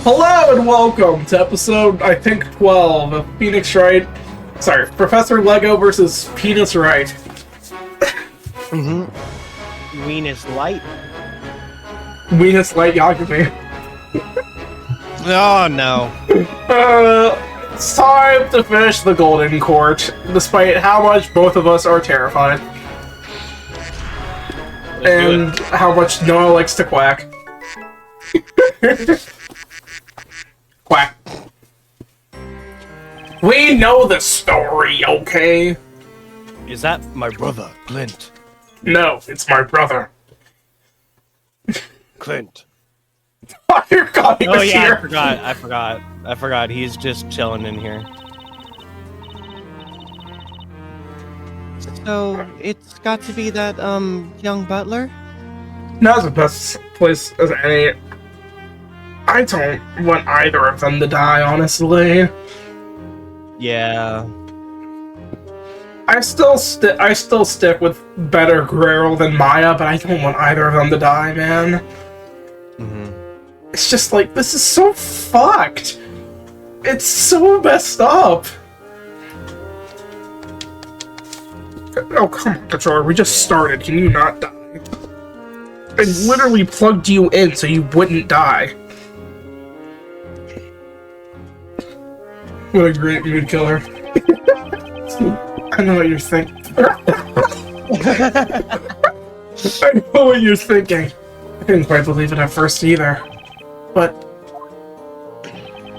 Hello and welcome to episode, I think, 12 of Wright. Sorry, Professor Lego versus Wright. Venus Light. Venus Light Yagami. Oh no. It's time to finish the Golden Court, despite how much both of us are terrified. And how much Noah likes to quack. Quack. We know the story, okay? Is that my brother, Clint? No, it's my brother. Clint. Your God, he was here. I forgot. He's just chilling in here. So, it's got to be that, young butler? Now's the best place as any. I don't want either of them to die, honestly. Yeah. I still stick with better Grail than Maya, but I don't want either of them to die, man. It's just like, this is so fucked. It's so messed up. Oh, come on, Controller, we just started. Can you not die? I literally plugged you in so you wouldn't die. What a great mood killer. I know what you're thinking. I know what you're thinking. I didn't quite believe it at first either. But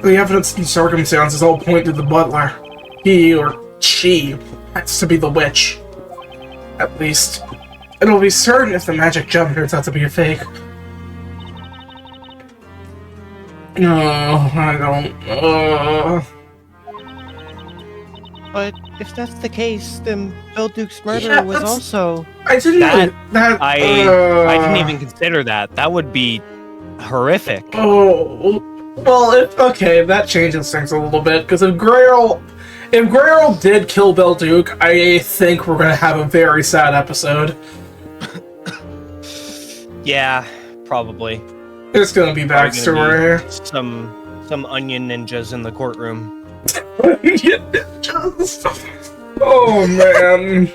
the evidence and circumstances all point to the butler. He or she has to be the witch. At least, it'll be certain if the magic gem turns out to be a fake. No, I don't. But if that's the case, then Belduke's murder was also... I didn't I didn't even consider that. That would be horrific. Oh, well, okay, that changes things a little bit, because if Grail did kill Belduke, I think we're gonna have a very sad episode. Yeah, probably. It's gonna be backstory. Some onion ninjas in the courtroom. Oh man.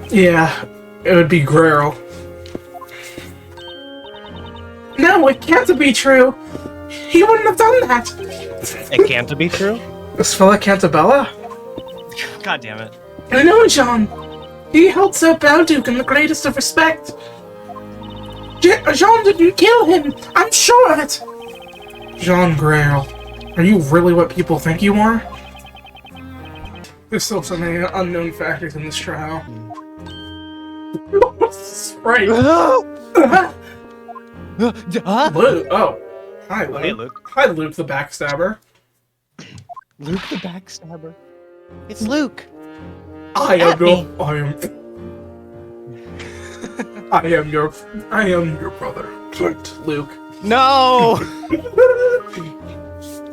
Yeah, it would be Grail. No, it can't be true. He wouldn't have done that. It can't be true? This fella Cantabella? God damn it. I know, Jean. He held Sir Belduke in the greatest of respect. Jean didn't kill him. I'm sure of it. Jean Grail. Are you really what people think you are? There's still so many unknown factors in this trial. Right. Luke. Oh. Hi, Luke. Hey, Luke. Hi, Luke the backstabber. Luke the backstabber. It's Luke. I am your brother, Clint. Luke. No!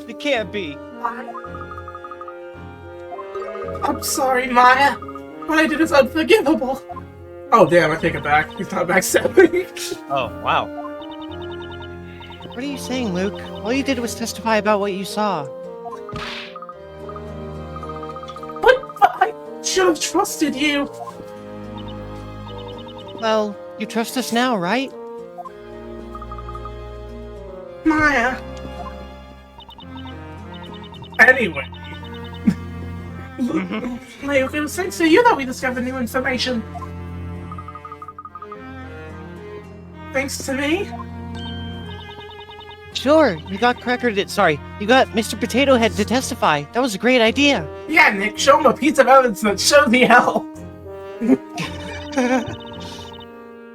It can't be. I'm sorry, Maya. What I did is unforgivable. Oh, damn, I take it back. He's not backstabbing. Oh, wow. What are you saying, Luke? All you did was testify about what you saw. But I should have trusted you. Well, you trust us now, right? Maya. Anyway. Luke, it was thanks to you that we discovered new information. Thanks to me? Sure, you got you got Mr. Potato Head to testify. That was a great idea. Yeah, Nick, show him a piece of evidence that shows the hell.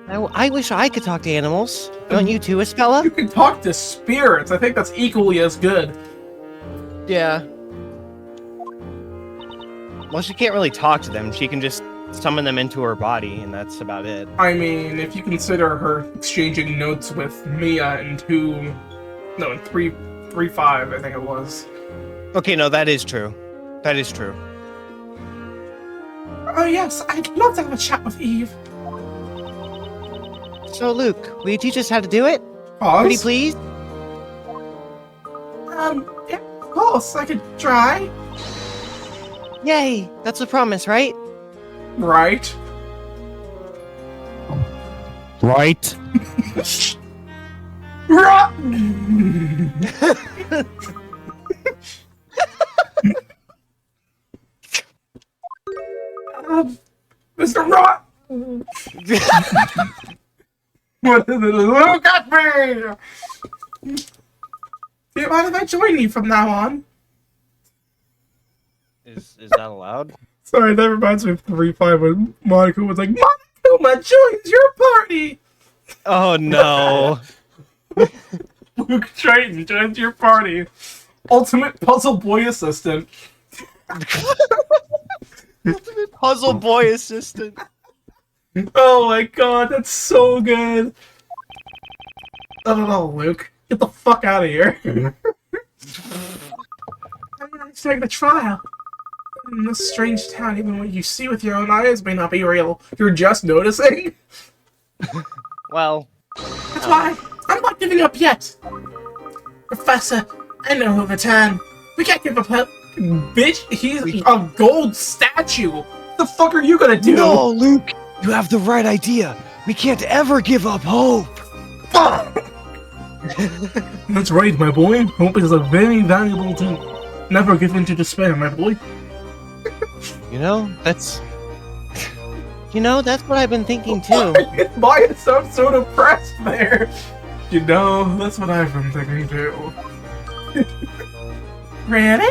I wish I could talk to animals. Don't you too, Espella? You can talk to spirits. I think that's equally as good. Yeah. Well, she can't really talk to them. She can just summon them into her body, and that's about it. I mean, if you consider her exchanging notes with Mia in 3.5, I think it was. Okay, no, that is true. That is true. Oh yes, I'd love to have a chat with Eve. So, Luke, will you teach us how to do it? Pause. Pretty please? Yeah, of course, I could try. Yay! That's a promise, right? Right. Right. Right. Mr. Rot! What is it? Look at me! Do you mind if I join you from now on? Is that allowed? Sorry, that reminds me of 3-5 when Monica was like, Monica joins your party! Oh no. Luke Triton joins your party. Ultimate puzzle boy assistant. Puzzle boy assistant. Oh my god, that's so good. I don't know, Luke. Get the fuck out of here. I'm starting the trial. In this strange town, even what you see with your own eyes may not be real. You're just noticing? Well, That's why I'm not giving up yet. Professor, I know he'll return. We can't give up hope. Bitch, he's a gold statue. What the fuck are you gonna do? No, Luke, you have the right idea. We can't ever give up hope. That's right, my boy. Hope is a very valuable thing. Never give in to despair, my boy. That's what I've been thinking too. Why is so depressed there? That's what I've been thinking too. Really?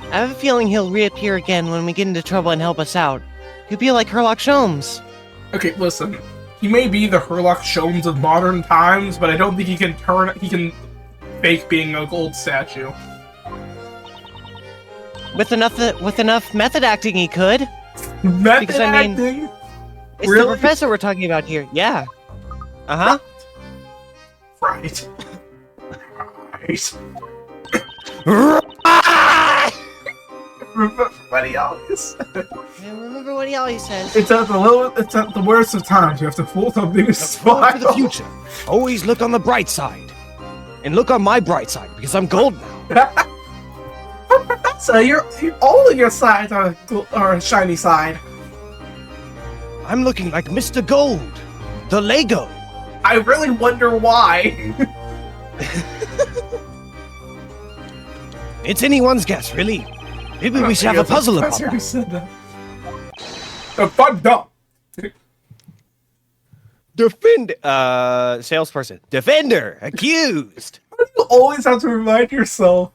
I have a feeling he'll reappear again when we get into trouble and help us out. He'll be like Herlock Sholmes. Okay, listen. He may be the Herlock Sholmes of modern times, but I don't think he can fake being a gold statue. With enough method acting, he could. Method Because, I mean, acting? It's Really? the professor we're talking about here. Yeah. Uh-huh. Right. Right. Remember what he always said. And remember what he always says. It's at the worst of times. You have to fool something to Look smile. to the future. Always look on the bright side. And look on my bright side, because I'm gold now. Professor, all of your sides are a shiny side. I'm looking like Mr. Gold, the Lego. I really wonder why. It's anyone's guess, really. Maybe we should have a puzzle about Professor who that. said that. Thunder. salesperson. Defender. Accused. You always have to remind yourself.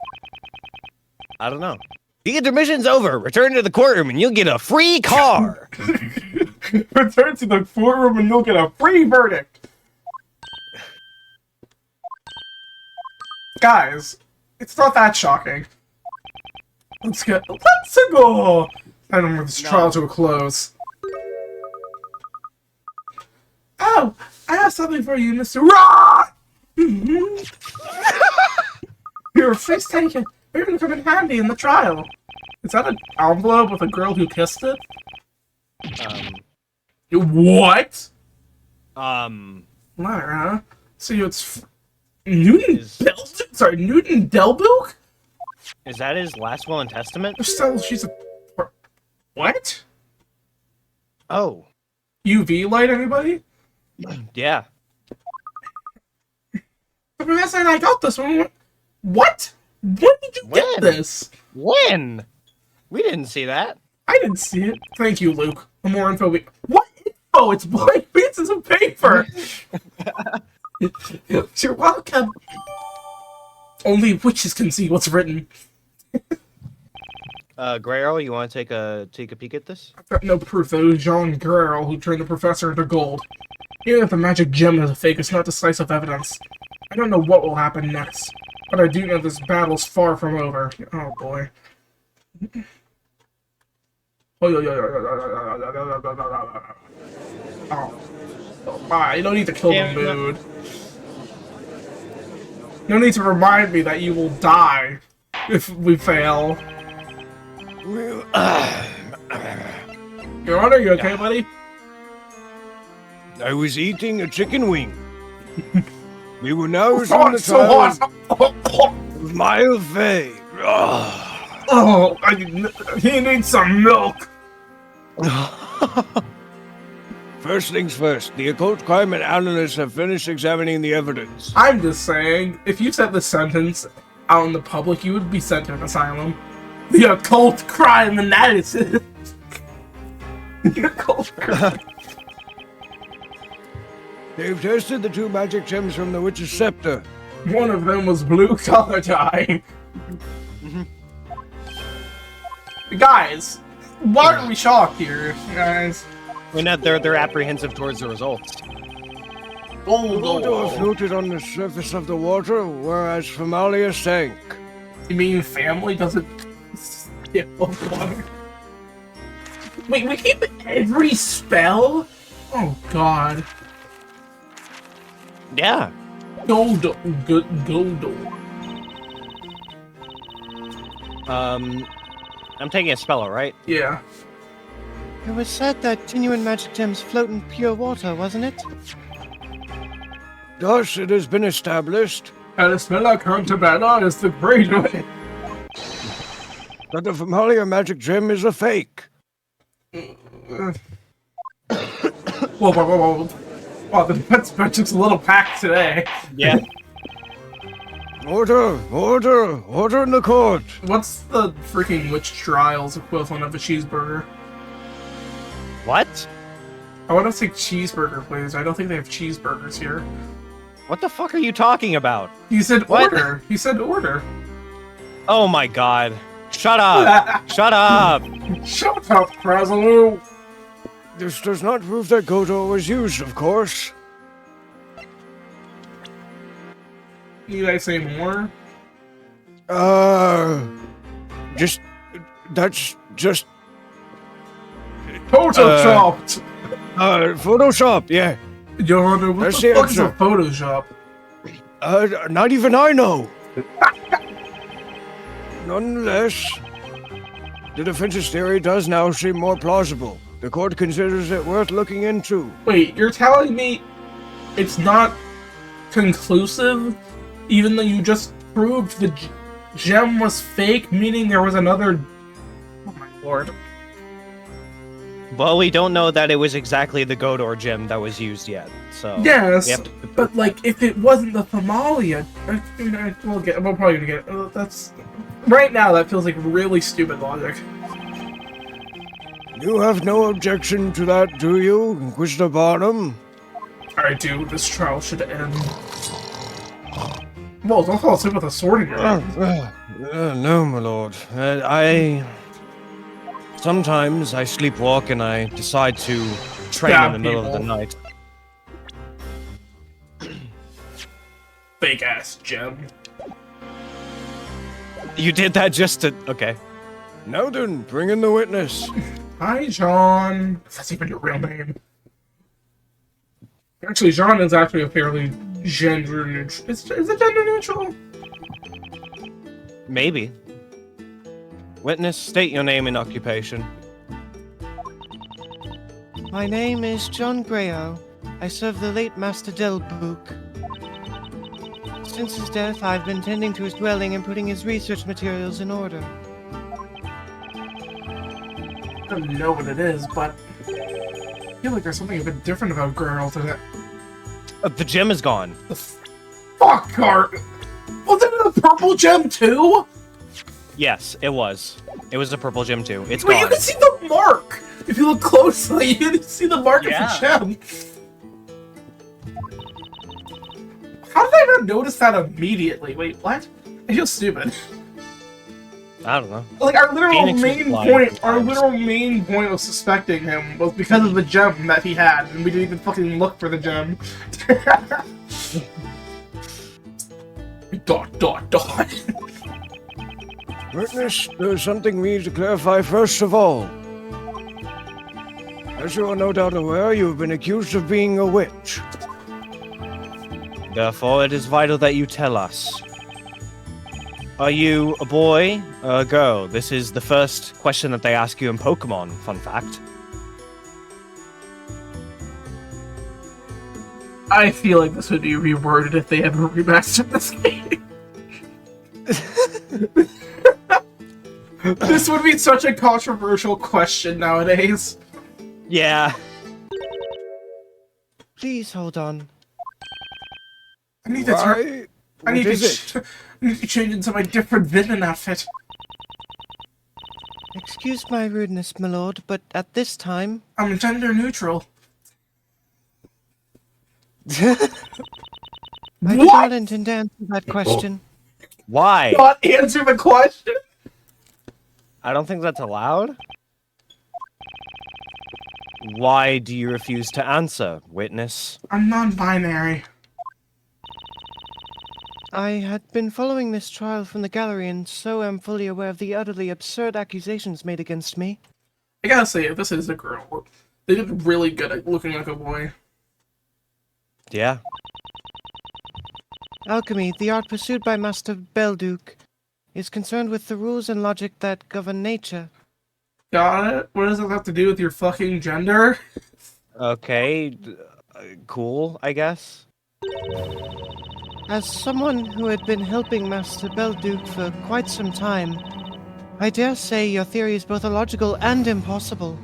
I don't know. The intermission's over. Return to the courtroom and you'll get a free car. Return to the courtroom and you'll get a free verdict. Guys, it's not that shocking. Let's go. I don't bring this trial to a close. Oh, I have something for you, Mr. Raw! Your face taken. You're gonna come in handy in the trial. Is that an envelope with a girl who kissed it? What? Lara, see, it's Newton Belton? Sorry, Newton Delbook? Is that his last will and testament? She's a... What? Oh, UV light, anybody? yeah. The professor and I got this one. What? When did you get When? this? When? We didn't see that. I didn't see it. Thank you, Luke. The more info we... What info? It's blank pieces of paper! You're welcome. Only witches can see what's written. Gray Arrow, you want to take a peek at this? I've got no proof that it was Jean Girl who turned the professor into gold. Even if the magic gem is a fake, it's not decisive evidence. I don't know what will happen next, but I do know this battle's far from over. Oh boy. Oh. Bye. You don't need to kill the mood. No need to remind me that you will die if we fail. Your Honor, you okay, buddy? I was eating a chicken wing. We will now Oh, resume the it's so trial hot! of Mile Fay. Oh, he needs some milk. First things first, the occult crime and analysts have finished examining the evidence. I'm just saying, if you said this sentence out in the public, you would be sent to an asylum. The occult crime analysis. The occult crime. They've tested the 2 magic gems from the witch's scepter. One of them was blue color dye. Guys, why are we shocked here, guys? We're not, they're apprehensive towards the results. Odor floated on the surface of the water, whereas Familia sank. You mean family doesn't skip of water? Wait, we keep every spell? Oh god. Yeah. Goldo. I'm taking a spell, right? Yeah. It was said that genuine magic gems float in pure water, wasn't it? Thus, it has been established Anismella Cantabella is the great way. that the Familia magic gem is a fake. Whoa. Wow, the defense bench looks a little packed today. Yeah. Order in the court. What's the freaking witch trials equivalent of a cheeseburger? What? I want to say cheeseburger, please. I don't think they have cheeseburgers here. What the fuck are you talking about? He said What? order. He said order. Oh my god. Shut up. Shut up. Shut up, Krasaloo. This does not prove that Godo was used, of course. Need I say more? That's just, Photoshopped! Photoshop, yeah. Your Honor, what That's the the fuck is a answer. Photoshop? Not even I know. Nonetheless, the defense's theory does now seem more plausible. The court considers it worth looking into. Wait, you're telling me it's not conclusive? Even though you just proved the gem was fake, meaning there was another... Oh my lord. Well, we don't know that it was exactly the Godor gem that was used yet, so... Yes, we have to- but like, if it wasn't the Thamalia, we'll probably get it. That's... Right now, that feels like really stupid logic. You have no objection to that, do you, Inquisitor Barnum? I do. This trial should end. Whoa, don't fall asleep with a sword in your hand. No, my lord. Sometimes I sleepwalk and I decide to train Stab in the middle of the people. night. Fake ass gem. You did that just to... Okay. Now then, bring in the witness. Hi, John. If that's even your real name. Actually, John is actually a fairly gender neutral. Is it gender neutral? Maybe. Witness, state your name and occupation. My name is John Greyo. I serve the late Master Delbook. Since his death, I've been tending to his dwelling and putting his research materials in order. I don't know what it is, but I feel like there's something a bit different about girl today. The gem is gone. The fuck, Art? Was it a purple gem too? Yes, it was. It was a purple gem too. It's Wait, gone. you can see the mark! If you look closely, you can see the mark of the gem. How did I not notice that immediately? Wait, what? I feel stupid. I don't know. Like, our literal Phoenix is main blind point, our sometimes. literal main point of suspecting him was because of the gem that he had, and we didn't even fucking look for the gem. Dot. Witness, there's something we need to clarify first of all. As you are no doubt aware, you have been accused of being a witch. Therefore, it is vital that you tell us. Are you a boy or a girl? This is the first question that they ask you in Pokemon, fun fact. I feel like this would be reworded if they ever remastered this game. This would be such a controversial question nowadays. Yeah. Please hold on. I need to Right? I need What to, is it? I need to change into my different villain outfit. Excuse my rudeness, my lord, but at this time... I'm gender neutral. I did What? not intend to answer that question. Why? Not answer the question? I don't think that's allowed. Why do you refuse to answer, witness? I'm non-binary. I had been following this trial from the gallery and so am fully aware of the utterly absurd accusations made against me. I gotta say, if this is a girl, they did really good at looking like a boy. Yeah. Alchemy, the art pursued by Master Belduke, is concerned with the rules and logic that govern nature. Got it? What does it have to do with your fucking gender? Okay. Cool, I guess. As someone who had been helping Master Belduke for quite some time, I dare say your theory is both illogical and impossible.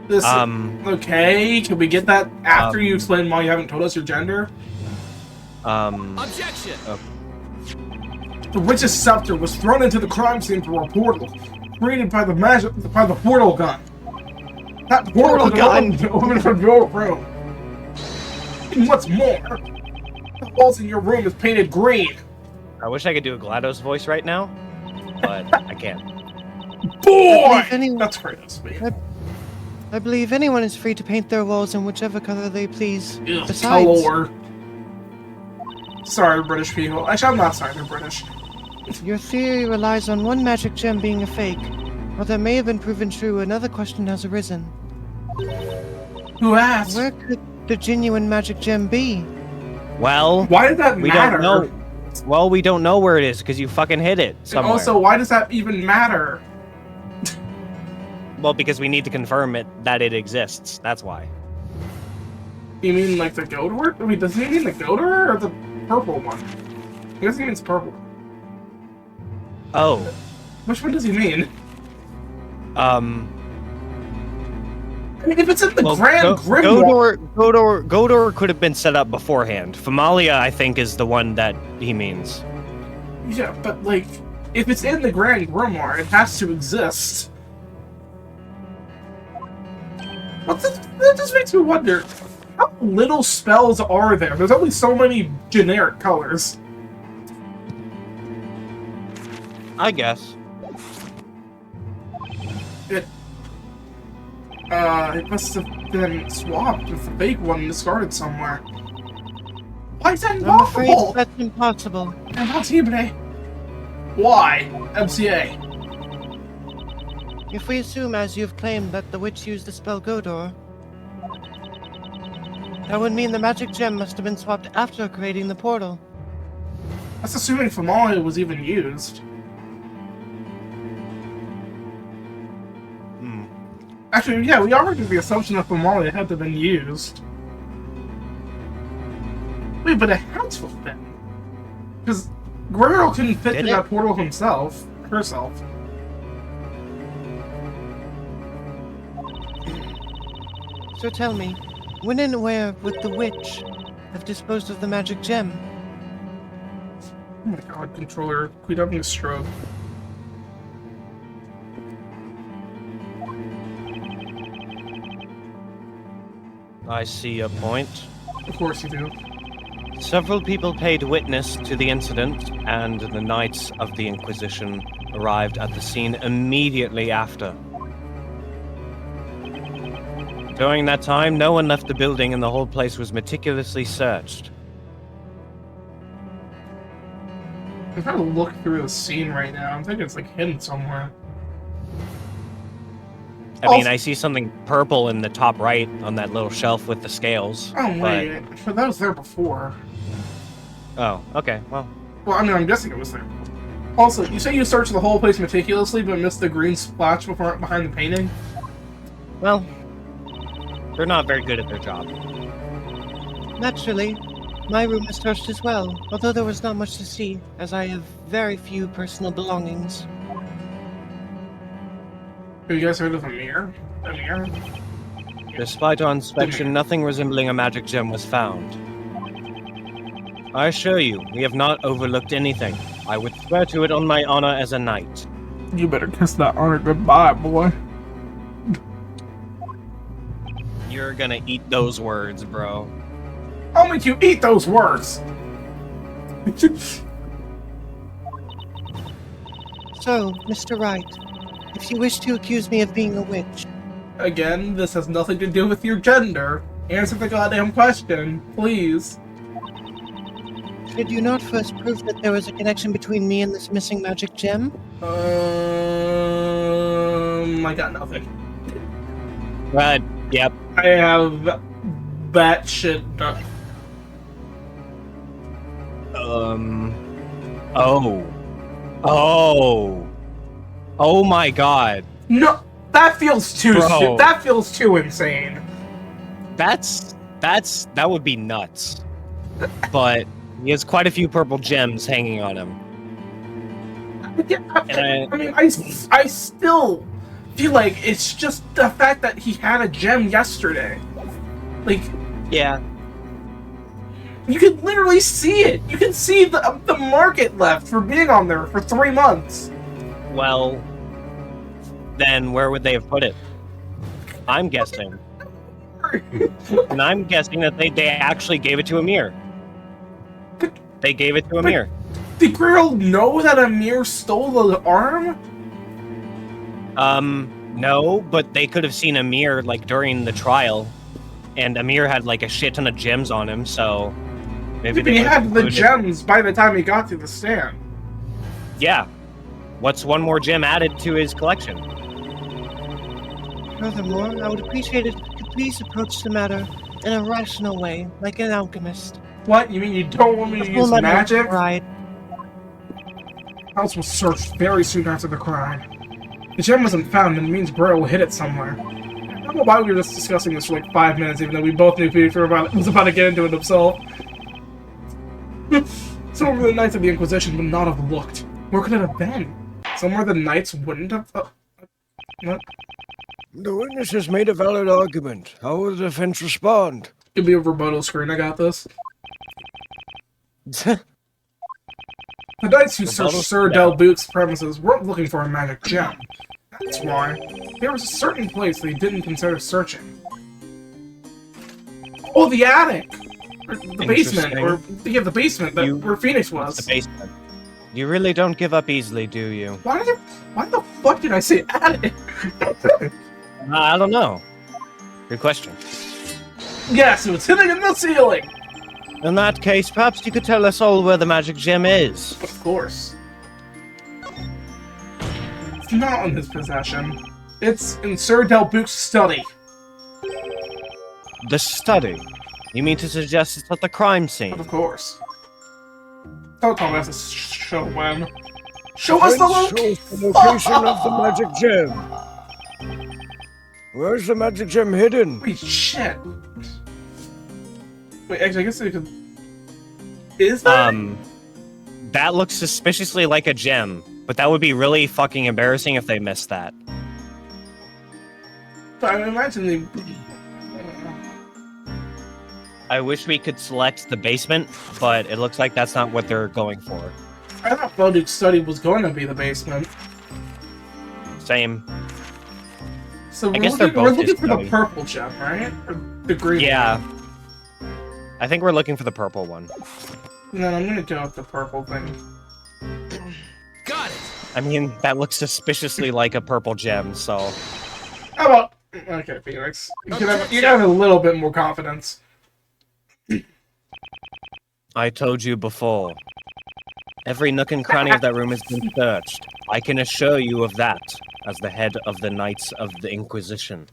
This, okay, can we get that after you explain why you haven't told us your gender? Objection! The witch's scepter was thrown into the crime scene through a portal, created by the portal gun. That portal gun opened from your room. And what's more, the walls in your room is painted green. I wish I could do a GLaDOS voice right now, but I can't. Boy! anyone- That's great, that's me. I believe anyone is free to paint their walls in whichever color they please. Ugh, Besides, color. Sorry, British people. Actually, I'm not sorry, they're British. your theory relies on one magic gem being a fake. While that may have been proven true, another question has arisen. Who asked? Where could the genuine magic gem be? Well, Why did that we matter? don't know. Well, we don't know where it is because you fucking hid it And somewhere. also, why does that even matter? Well, because we need to confirm that it exists. That's why. You mean like the Godor? I mean, does he mean the Godor or the purple one? I guess he means purple. Oh. Which one does he mean? I mean, if it's in the well, Grand Grimoire... Godor could have been set up beforehand. Famalia, I think, is the one that he means. Yeah, but like, if it's in the Grand Grimoire, it has to exist. That just makes me wonder, how little spells are there? There's only so many generic colors. I guess. It must have been swapped with the fake one and discarded somewhere. Why is that I'm afraid impossible? that's impossible. Impossible. Why? MCA. If we assume, as you've claimed, that the witch used the spell Godor, that would mean the magic gem must have been swapped after creating the portal. That's assuming Famalia was even used. Actually, yeah, we already did the assumption that Famalia had to have been used. Wait, but it had to have been. Because Guerrero couldn't fit Did through it? that portal himself. Herself. So tell me, when and where would the witch have disposed of the magic gem? Oh my god, controller. Quit having a stroke. I see your point. Of course you do. Several people paid witness to the incident, and the Knights of the Inquisition arrived at the scene immediately after. During that time, no one left the building and the whole place was meticulously searched. I'm trying to look through the scene right now. I'm thinking it's like hidden somewhere. I mean, I see something purple in the top right on that little shelf with the scales. Oh, wait. But that was there before. Oh, okay, well. Well, I mean, I'm guessing it was there. Also, you say you searched the whole place meticulously, but missed the green splotch behind the painting? Well, they're not very good at their job. Naturally, my room is searched as well, although there was not much to see, as I have very few personal belongings. Have you guys heard of a mirror? A mirror? Despite our inspection, nothing resembling a magic gem was found. I assure you, we have not overlooked anything. I would swear to it on my honor as a knight. You better kiss that honor goodbye, boy. You're gonna eat those words, bro. I'll make you eat those words! So, Mr. Wright, if you wish to accuse me of being a witch, Again, this has nothing to do with your gender. Answer the goddamn question, please. should you not first prove that there was a connection between me and this missing magic gem? I got nothing. Yep. I have that shit done. Oh my god. No, that feels too Bro. that feels too insane. That would be nuts. But he has quite a few purple gems hanging on him. Yeah, And I mean, I still feel like it's just the fact that he had a gem yesterday. Like, Yeah. you can literally see it. You can see the market left for being on there for 3 months. Well, then where would they have put it? I'm guessing. And I'm guessing that they actually gave it to Amir. They gave it to Amir. Did Grail know that Amir stole the arm? No, but they could have seen Amir, like, during the trial. And Amir had, like, a shit ton of gems on him, so... Maybe He they would've had the concluded- gems by the time he got to the stand. Yeah. What's one more gem added to his collection? Furthermore, I would appreciate it if you could please approach the matter in a rational way, like an alchemist. What? You mean you don't want me to use Full magic? Right. House was searched very soon after the crime. The gem wasn't found, and it means Grail hid it somewhere. I don't know why we were just discussing this for like 5 minutes, even though we both knew Peter was about to get into it himself. Some of the Knights of the Inquisition would not have looked. Where could it have been? Somewhere the Knights wouldn't have... what? The witness has made a valid argument. How will the defense respond? Give me a rebuttal screen, I got this. The Knights who searched Sir Delbute's premises weren't looking for a magic gem. That's why. There was a certain place they didn't consider searching. Oh, the attic! Or the basement, or yeah, the basement where Phoenix was. The basement. You really don't give up easily, do you? Why the fuck did I say attic? I don't know. Good question. Yes, it was hitting in the ceiling! In that case, perhaps you could tell us all where the magic gem is. Of course. It's not in his possession. It's in Sir Delbute's study. The study? You mean to suggest it's at the crime But scene? of course. Don't tell me that's a show when. Show us the Shows the location of the magic gem. Where's the magic gem hidden? Wait, shit. Wait, actually, I guess we could... Is that? That looks suspiciously like a gem, but that would be really fucking embarrassing if they missed that. I imagine they... I wish we could select the basement, but it looks like that's not what they're going for. I thought Belduke's study was going to be the basement. Same. So I guess they're both we're looking his for the study. purple gem, right? Or the green Yeah. one? I think we're looking for the purple one. No, I'm gonna go with the purple thing. Got it! I mean, that looks suspiciously like a purple gem, so... How about... Okay, Phoenix. You can have a little bit more confidence. I told you before. Every nook and cranny of that room has been searched. I can assure you of that, as the head of the Knights of the Inquisition.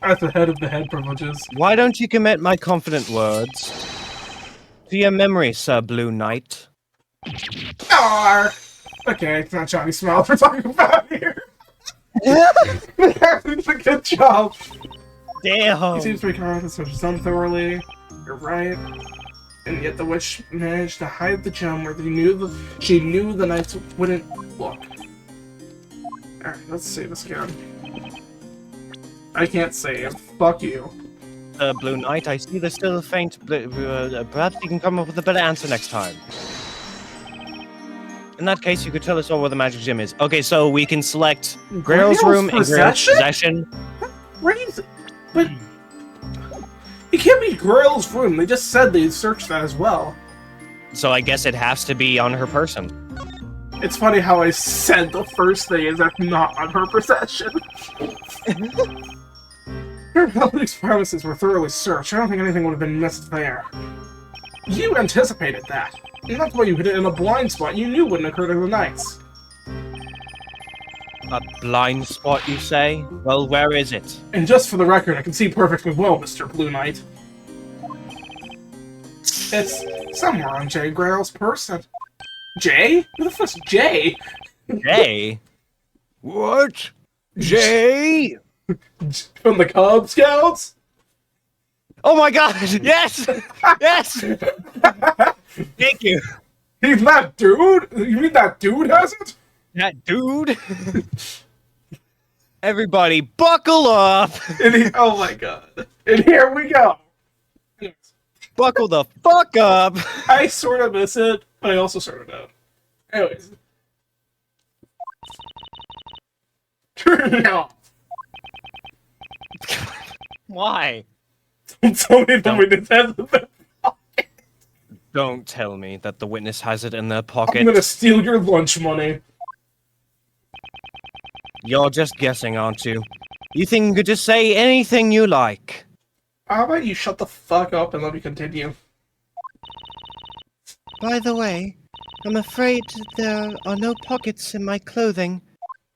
At the head of the head privileges. Why don't you commit my confident words to your memory, Sir Blue Knight? Arr! Okay, it's not Johnny Smile we're talking about here. It's a good job. Damn! He seems pretty confident, so done thoroughly. You're right. And yet the witch managed to hide the gem where she knew the knights wouldn't look. Alright, let's see this again. I can't save. Fuck you. Blue Knight, I see there's still a faint. Perhaps you can come up with a better answer next time. In that case, you could tell us all where the magic gem is. Okay, so we can select Grail's room and Grail's possession. Crazy. But it can't be Grail's room. They just said they searched that as well. So I guess it has to be on her person. It's funny how I said the first thing is that's not on her possession. Her building's premises were thoroughly searched. I don't think anything would have been missed there. You anticipated that. And that's why you hit it in a blind spot you knew wouldn't occur to the knights. A blind spot, you say? Well, where is it? And just for the record, I can see perfectly well, Mr. Blue Knight. It's somewhere on Jay Grail's person. Jay? Who the fuck's Jay? Jay? What? Jay? From the Cub Scouts? Oh my god! Yes! Yes! Thank you. He's that dude? You mean that dude has it? That dude? Everybody, buckle up! Oh my god. And here we go. Buckle the fuck up! I sort of miss it, but I also sort of don't. Anyways. Turn it off. Why? Don't tell me the witness has it in their pocket. Don't tell me that the witness has it in their I'm pocket. gonna steal your lunch money. You're just guessing, aren't you? You think you could just say anything you like? How about you shut the fuck up and let me continue? By the way, I'm afraid there are no pockets in my clothing.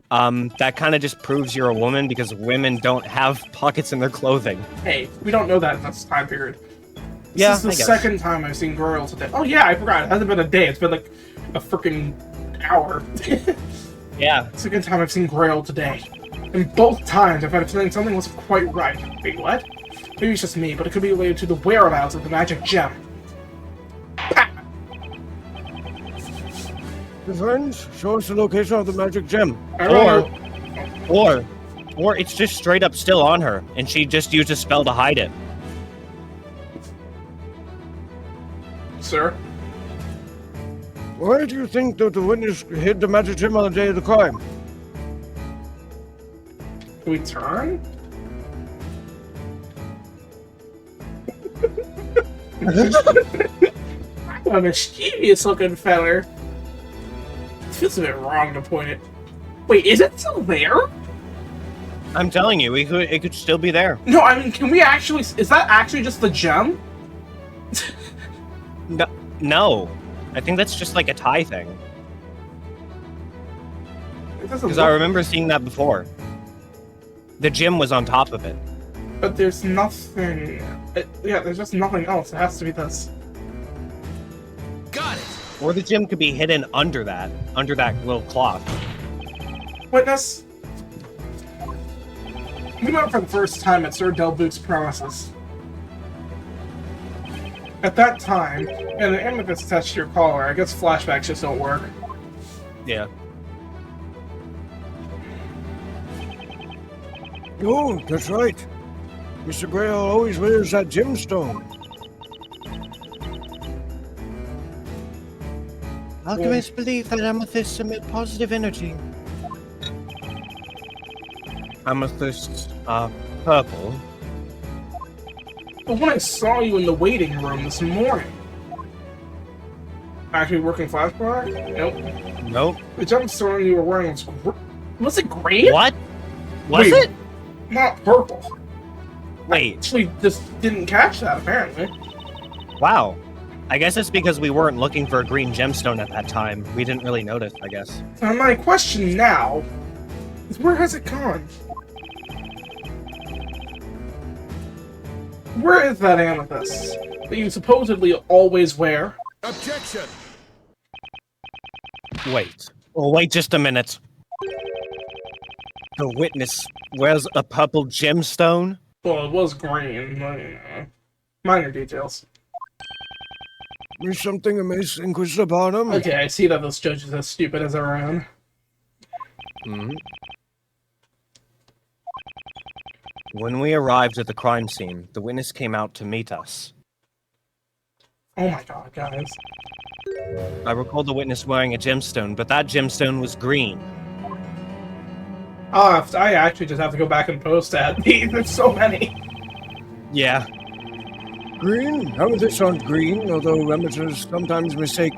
That kind of just proves you're a woman because women don't have pockets in their clothing. Hey, we don't know that in this time period. Yeah, This is the second time I've seen Grail today. Oh yeah, I forgot. It hasn't been a day. It's been like a freaking hour. Yeah. Second time I've seen Grail today. And both times I've had a feeling something wasn't quite right. Wait, what? Maybe it's just me, but it could be related to the whereabouts of the magic gem. Pa! Friends, show us the location of the magic gem. Or it's just straight up still on her, and she just used a spell to hide it. Sir? Why do you think that the witness hid the magic gem on the day of the crime? Can we turn? I'm a mischievous looking feller. It feels a bit wrong to point it. Wait, is it still there? I'm telling you, it could still be there. No, I mean, can we actually... Is that actually just the gem? No. I think that's just like a tie thing. It doesn't Because look... I remember seeing that before. The gem was on top of it. But there's nothing... yeah, there's just nothing else. It has to be this. Got it. Or the gem could be hidden under that little cloth. Witness? We went for the first time at Sir Delbook's premises. At that time, and the amethyst touched your collar. I guess flashbacks just don't work. Yeah. Oh, that's right. Mr. Grail always wears that gemstone. Alchemists believe that amethysts emit positive energy. Amethyst, purple. But when I saw you in the waiting room this morning... Actually working flashback? Nope. Nope. The gemstone you were wearing was... Was it green? What? Was Wait. it? Not purple. Wait. Actually, just didn't catch that, apparently. Wow. I guess it's because we weren't looking for a green gemstone at that time. We didn't really notice, I guess. And my question now is, where has it gone? Where is that amethyst that you supposedly always wear? Objection. Wait. Oh, wait just a minute. The witness wears a purple gemstone? Well, it was green, but, you know. Minor details. Is something amiss, Inquisitor Barnum? Okay, I see that this judge is as stupid as our own. When we arrived at the crime scene, the witness came out to meet us. Oh my god, guys. I recall the witness wearing a gemstone, but that gemstone was green. I actually just have to go back and post that. There's so many. Yeah. Green? Amethyst aren't green, although amateurs sometimes mistake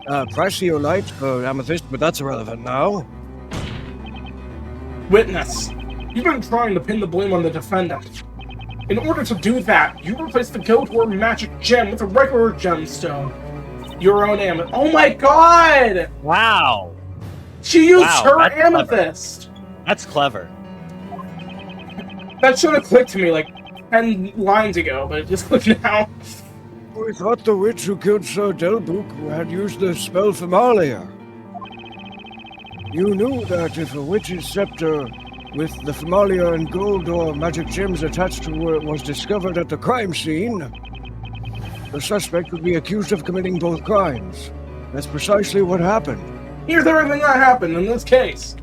prasiolite for amethyst, but that's irrelevant now. Witness, you've been trying to pin the blame on the defendant. In order to do that, you replaced the Goat Worm magic gem with a regular gemstone. Your own amethyst. Oh my god! Wow. She used her that's amethyst! That's clever. That should have clicked to me like 10 lines ago, but it just clicked now. We thought the witch who killed Sir Delbrook had used the spell Familiar. You knew that if a witch's scepter with the Familiar and gold or magic gems attached to it was discovered at the crime scene, the suspect would be accused of committing both crimes. That's precisely what happened. Here's everything that happened in this case.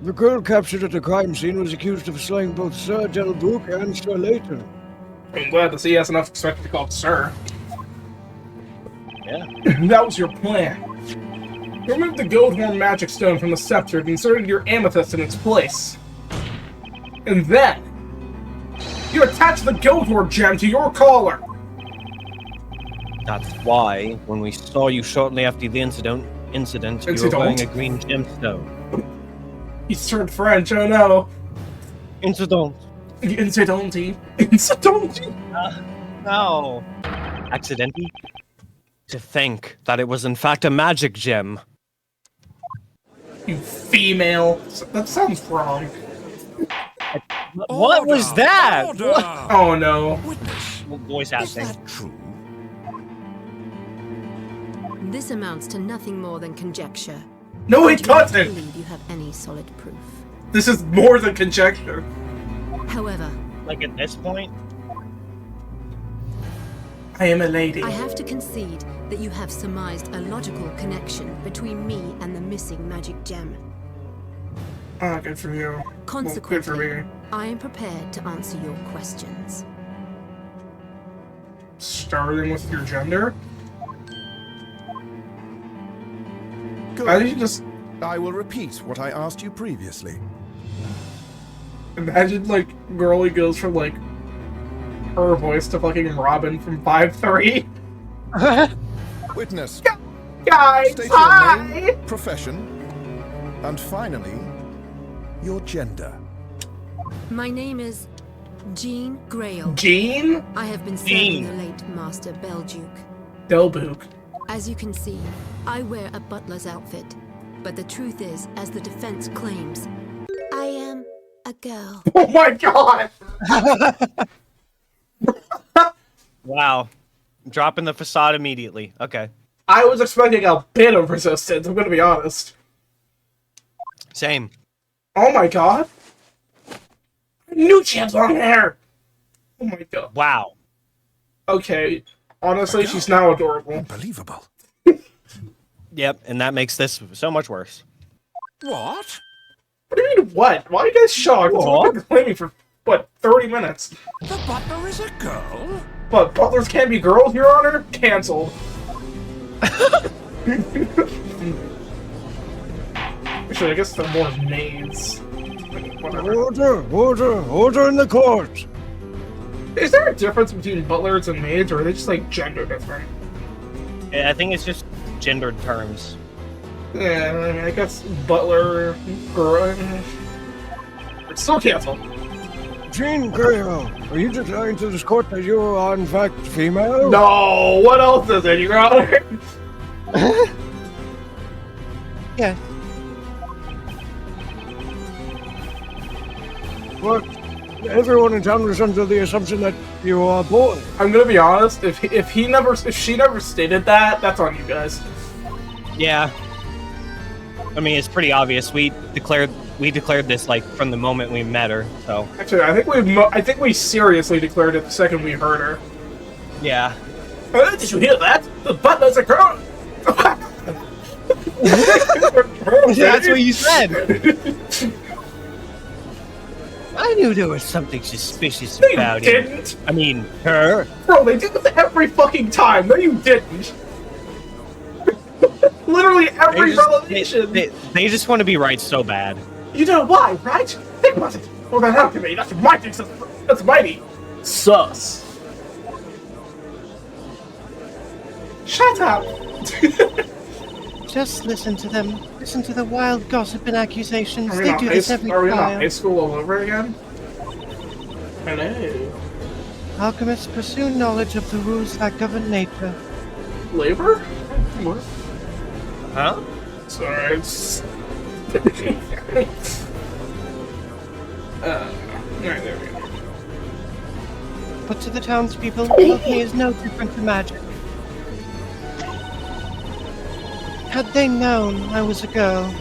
The girl captured at the crime scene was accused of slaying both Sir Delbrook and Sir Layton. I'm glad to see he has enough respect to be called Sir. Yeah. That was your plan. You removed the Gold Horn magic stone from the scepter and inserted your amethyst in its place. And then, you attached the Gold Horn gem to your collar. That's why, when we saw you shortly after the incident, you were wearing a green gemstone. He's turned French, oh no. Incident. Incidenti. No. Accidentally? To think that it was in fact a magic gem. You female. That sounds wrong. What was that? What? Oh no. Witness, Voice is acting. that true? This amounts to nothing more than conjecture. No, I it do not doesn't! believe you have any solid proof. This is more than conjecture. However, Like at this point? I am a lady. I have to concede that you have surmised a logical connection between me and the missing magic gem. Ah, good for you. Well, good for Consequently, me. I am prepared to answer your questions. Starting with your gender? Good. Why did you just I will repeat what I asked you previously. imagine, like, Girly goes from, like, her voice to fucking Robin from 5-3? Witness, Guys, state hi! your name, profession, and finally, your gender. My name is Jean Grail. Jean? I have been Jean. serving the late Master Belduke. Delbook. As you can see, I wear a butler's outfit. But the truth is, as the defense claims, I am a girl. Oh my god! Wow. Dropping the facade immediately. Okay. I was expecting a bit of resistance, I'm gonna be honest. Same. Oh my god! I knew she had long hair! Oh my god. Wow. Okay, honestly, she's now adorable. Unbelievable. Yep, and that makes this so much worse. What? What do you mean, what? Why are you guys shocked? I've been claiming for, what, 30 minutes? The butler is a girl? But butlers can't be girls, Your Honor? Cancelled. Actually, I guess they're more maids. Whatever. Order in the court. Is there a difference between butlers and maids, or are they just, like, gender different? I think it's just gendered terms. Yeah, I mean, I guess butler, girl... It's still canceled. Jean Grail, are you declaring to this court that you are in fact female? No! What else is it, Your Honor? Yeah. But everyone in town was under the assumption that you are a boy. I'm gonna be honest, if she never stated that, that's on you guys. Yeah. I mean, it's pretty obvious. We declared we declared this like from the moment we met her. So Actually, I think we seriously declared it the second we heard her. yeah. Did you hear that? The butler's a girl. That's what you said. I knew there was something suspicious No, you about it. didn't. I mean, her. Bro, they do this every fucking time. No, you didn't. Literally every revelation. They just want to be right so bad. You know why, right? Think about it. Well, that alchemy, that's mighty. That's mighty. Sus. Shut up. Just listen to them. Listen to the wild gossip and accusations. Are we They not do this every Are we not trial. high school all over again? Hello. Alchemists pursue knowledge of the rules that govern nature. Labor? What? Huh? Sorry, it's... Alright, there we go. But to the townspeople, alchemy is no different to magic. Had they known I was a girl,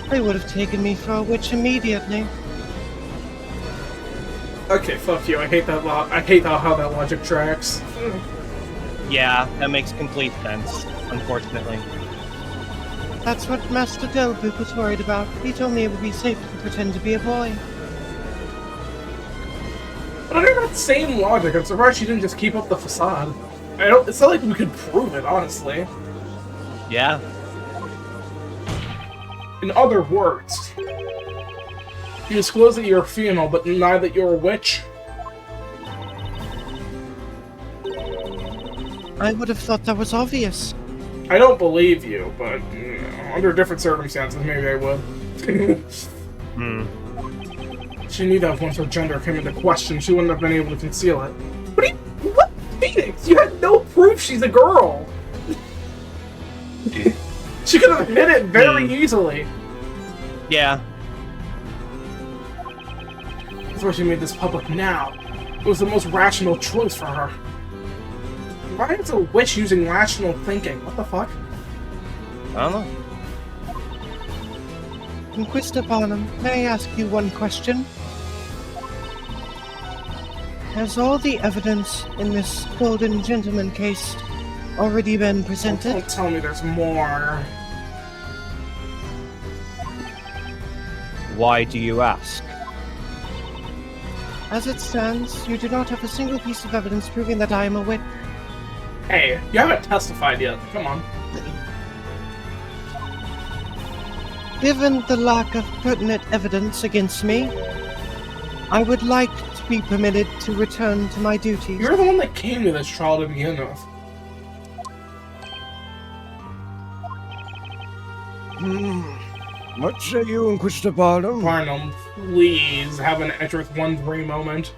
they would have taken me for a witch immediately. Okay, fuck you. I hate that I hate how that logic tracks. Yeah, that makes complete sense, unfortunately. That's what Master Delbrook was worried about. He told me it would be safe to pretend to be a boy. But under that same logic, I'm surprised she didn't just keep up the facade. It's not like we could prove it, honestly. Yeah. In other words, you disclose that you're female, but deny that you're a witch? I would have thought that was obvious. I don't believe you, but you know, under different circumstances, maybe I would. She knew that once her gender came into question, she wouldn't have been able to conceal it. What? Phoenix? You had no proof she's a girl! She could have hid it very easily. Yeah. That's why she made this public now. It was the most rational choice for her. Why is a witch using rational thinking? What the fuck? I don't know. Inquisitor Barnum, may I ask you one question? Has all the evidence in this Golden Gentleman case already been presented? Don't tell me there's more. Why do you ask? As it stands, you do not have a single piece of evidence proving that I am a witch. Hey, you haven't testified yet. Come on. Given the lack of pertinent evidence against me, I would like to be permitted to return to my duties. You're the one that came to this trial to begin with. What say you, Inquisitor Barnum? Barnum, please have an Edgeworth 1-3 moment.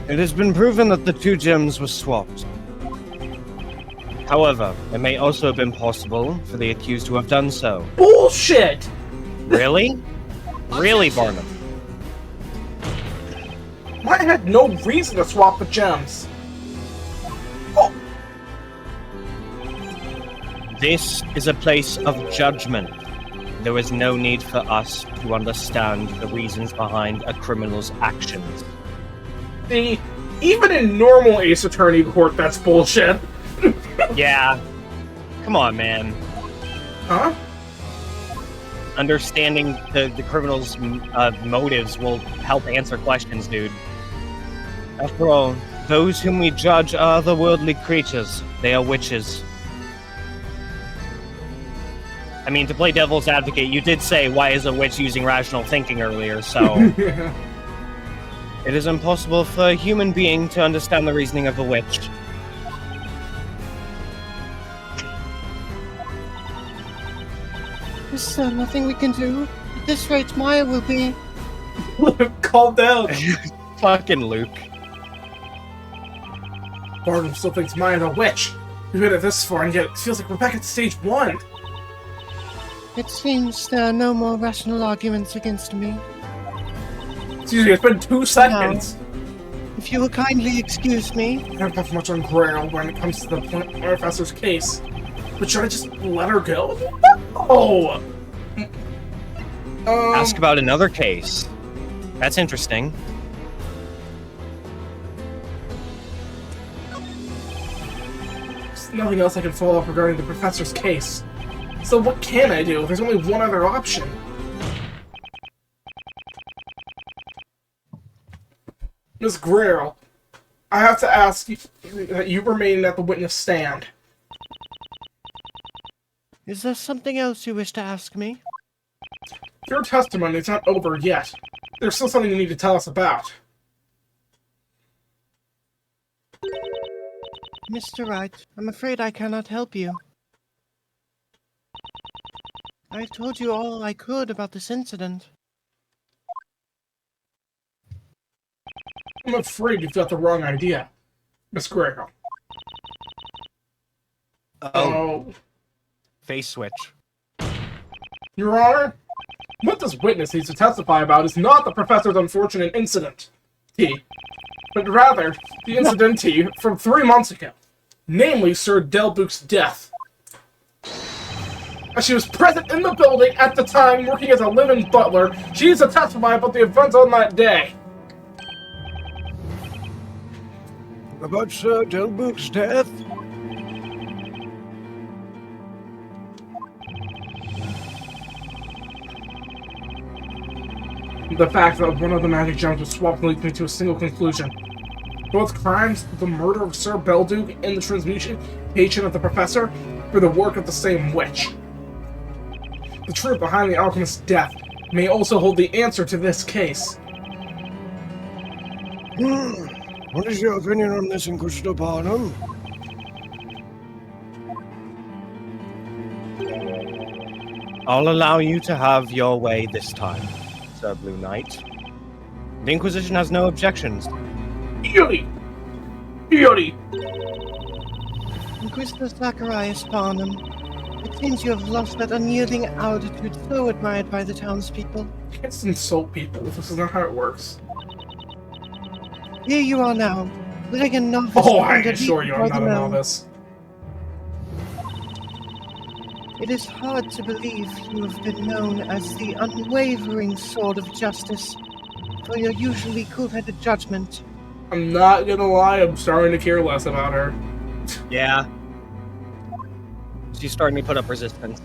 It has been proven that the two gems were swapped. However, it may also have been possible for the accused to have done so. Bullshit! Really? Really, Barnum? I had no reason to swap the gems. Oh, This is a place of judgment. There is no need for us to understand the reasons behind a criminal's actions. see, even in normal Ace Attorney court, that's bullshit. Yeah. Come on, man. Huh? Understanding the criminal's motives will help answer questions, dude. After all, those whom we judge are otherworldly creatures. They are witches. I mean, to play devil's advocate, you did say, why is a witch using rational thinking earlier, so... Yeah. It is impossible for a human being to understand the reasoning of a witch. Is there nothing we can do? At this rate, Maya will be... Calm down. Fucking Luke. Barnum still thinks Maya's a witch. We've made it this far, and yet it feels like we're back at stage 1. It seems there are no more rational arguments against me. Excuse me, it's been 2 seconds. If you will kindly excuse me. I don't have much on Grail when it comes to the professor's case. But should I just let her go? Oh! Ask about another case. That's interesting. There's nothing else I can follow up regarding the professor's case. So what can I do? There's only one other option. Miss Greer, I have to ask you that you remain at the witness stand. Is there something else you wish to ask me? Your testimony is not over yet. There's still something you need to tell us about. Mr. Wright, I'm afraid I cannot help you. I've told you all I could about this incident. I'm afraid you've got the wrong idea, Miss Greer. Oh. Face switch. Your Honor, what this witness needs to testify about is not the professor's unfortunate incident, but rather the incident from 3 months ago, namely Sir Delbuch's death. As she was present in the building at the time, working as a living butler, she needs to testify about the events on that day. About Sir Delbuch's death? The fact that one of the magic gems was swapped leads me to a single conclusion. Both crimes, the murder of Sir Belduke and the transmutation of the professor, were the work of the same witch. The truth behind the alchemist's death may also hold the answer to this case. What is your opinion on this, Inquisitor Barnum? I'll allow you to have your way this time, Sir Blue Knight. The Inquisition has no objections. Beauty! Beauty! Inquisitor Zacharias Barnum, it seems you have lost that unyielding altitude so admired by the townspeople. You can't insult people. This is not how it works. Here you are now, like a novice. Oh, I assure you I'm not a novice. It is hard to believe you have been known as the unwavering sword of justice for your usually cool-headed judgment. I'm not gonna lie, I'm starting to care less about her. Yeah. She's starting to put up resistance.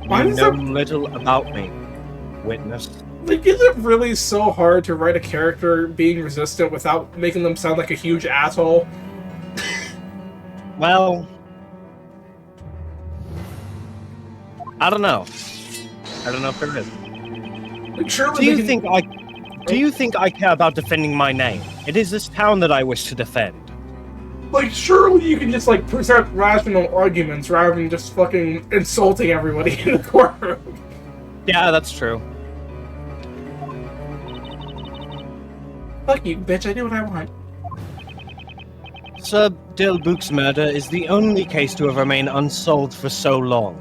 Why You does know that... little about me, witness. Like, is it really so hard to write a character being resistant without making them sound like a huge asshole? Well, I don't know. I don't know if there is. Like, surely Do you they can... think Do you think I care about defending my name? It is this town that I wish to defend. Like, surely you can just, like, present rational arguments rather than just fucking insulting everybody in the courtroom. Yeah, that's true. Fuck you, bitch, I do what I want. Sir Delbuch's murder is the only case to have remained unsolved for so long.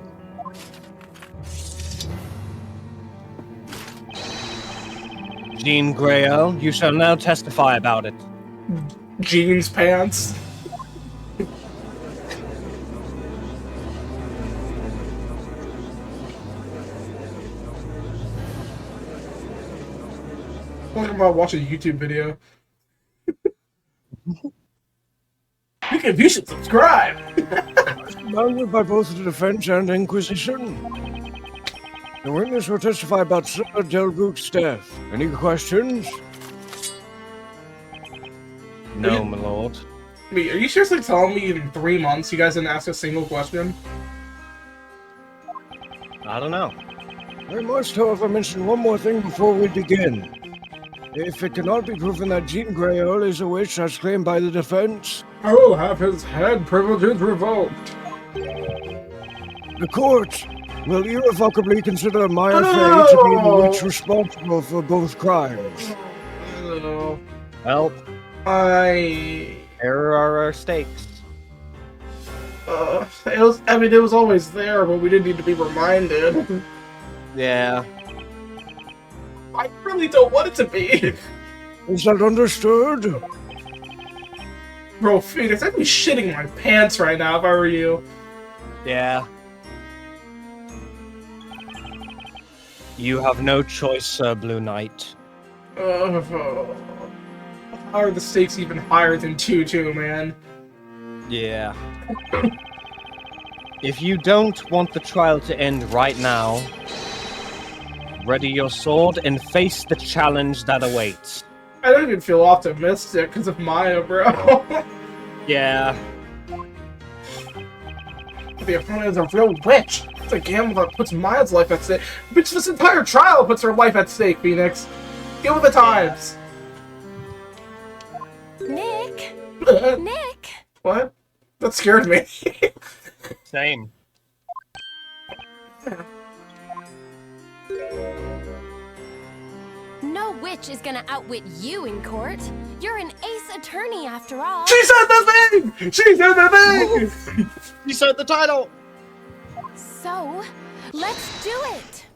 Jean Greyo, you shall now testify about it. Jeans pants. I'm about to watch a YouTube video. You should subscribe! Surrounded by both the defense and Inquisition. The witness will testify about Sir Delbuch's death. Any questions? No, my lord. Wait, are you seriously telling me in 3 months you guys didn't ask a single question? I don't know. I must, however, mention one more thing before we begin. If it cannot be proven that Jean Greyo is a witch as claimed by the defense, I will have his head privileges revoked. the court will irrevocably consider Maya Fey to be the witch responsible for both crimes. Well, There there are our stakes. it was always there, but we didn't need to be reminded. Yeah. I really don't want it to be. Is that understood? Bro, Phoenix, I'd be shitting my pants right now if I were you. Yeah. You have no choice, Sir Blue Knight. How are the stakes even higher than 2-2, man? Yeah. If you don't want the trial to end right now, ready your sword and face the challenge that awaits. I don't even feel optimistic because of Maya, bro. Yeah. The opponent is a real witch. It's a gamble that puts Maya's life at stake. Bitch, this entire trial puts her life at stake, Phoenix. Deal with the times. Nick! Nick! What? That scared me. Same. No witch is gonna outwit you in court. You're an ace attorney after all. She said the thing! She said the thing! You said the title! So, let's do it!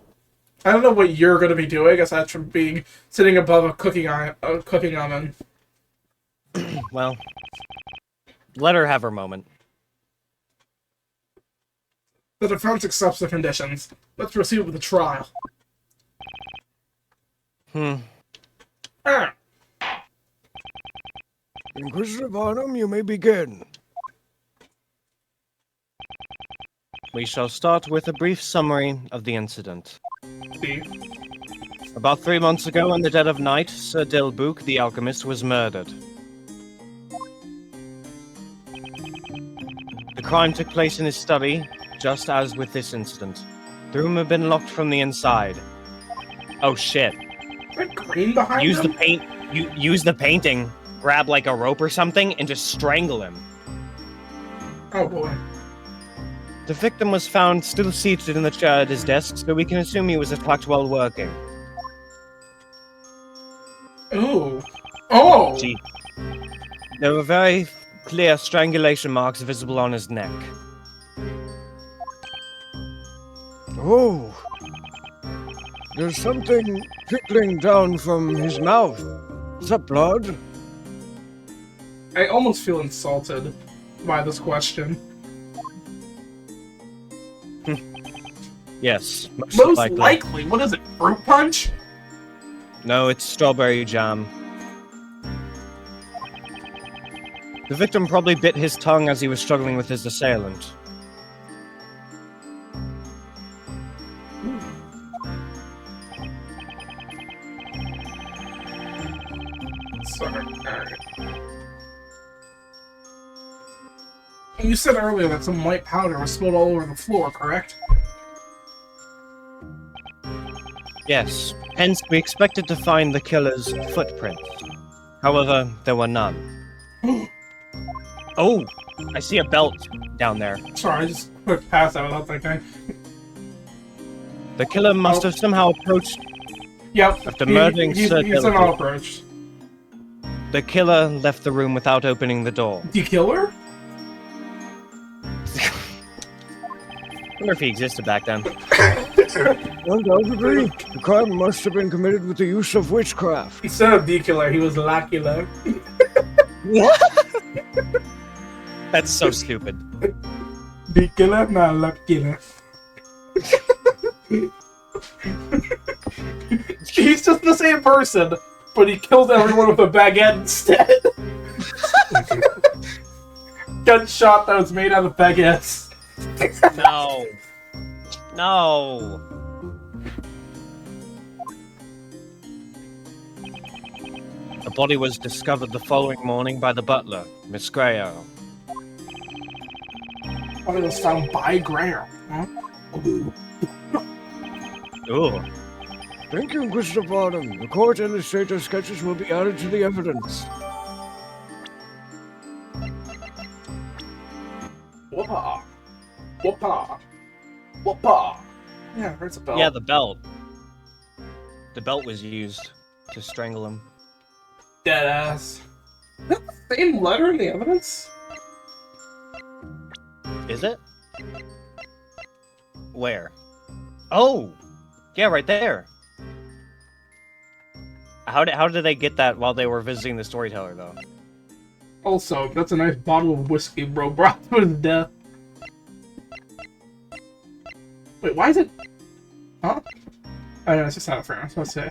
I don't know what you're gonna be doing aside from being sitting above a cooking oven. Well, let her have her moment. The defense accepts the conditions. Let's proceed with the trial. Ah. Inquisitor Barnum, you may begin. We shall start with a brief summary of the incident. Steve. About 3 months ago, in the dead of night, Sir Dilbook, the alchemist, was murdered. The crime took place in his study, just as with this incident. The room had been locked from the inside. Oh shit. Is that green behind Use him? the paint. Use the painting. Grab like a rope or something and just strangle him. Oh boy. The victim was found still seated in the chair at his desk, so we can assume he was attacked while working. Ooh. Oh! See, there were very clear strangulation marks visible on his neck. Oh. There's something trickling down from his mouth. Is that blood? I almost feel insulted by this question. Yes, Most likely. What is it? Fruit punch? No, it's strawberry jam. The victim probably bit his tongue as he was struggling with his assailant. Sorry. Alright. You said earlier that some white powder was spilled all over the floor, correct? Yes, hence we expected to find the killer's footprints. However, there were none. Oh, I see a belt down there. Sorry, I just clicked past that without thinking. The killer must have somehow approached. Yep. After murdering Sir he somehow Dilbook. approached. The killer left the room without opening the door. Do you kill her? I wonder if he existed back then. Undoubtedly, the crime must have been committed with the use of witchcraft. Instead of D-killer, he was Lacula. That's so stupid. D-killer, not Lacula. He's just the same person, but he kills everyone with a baguette instead. Gunshot that was made out of baguettes. No. No. The body was discovered the following morning by the butler, Miss Grayo. Oh, it was found by Grayo. Huh? Ooh. Thank you, Inquisitor Barnum. The court illustrator sketches will be added to the evidence. Whoopah. Whoopah. Whoopah. Yeah, there's a bell. Yeah, the belt. The belt was used to strangle him. Deadass. Is that the same letter in the evidence? Is it? Where? Oh! Yeah, right there. How did they get that while they were visiting the storyteller, though? Also, that's a nice bottle of whiskey, bro. Brought to his death. Wait, why is it... Huh? Oh, no, it's just out of frame. I was supposed to say.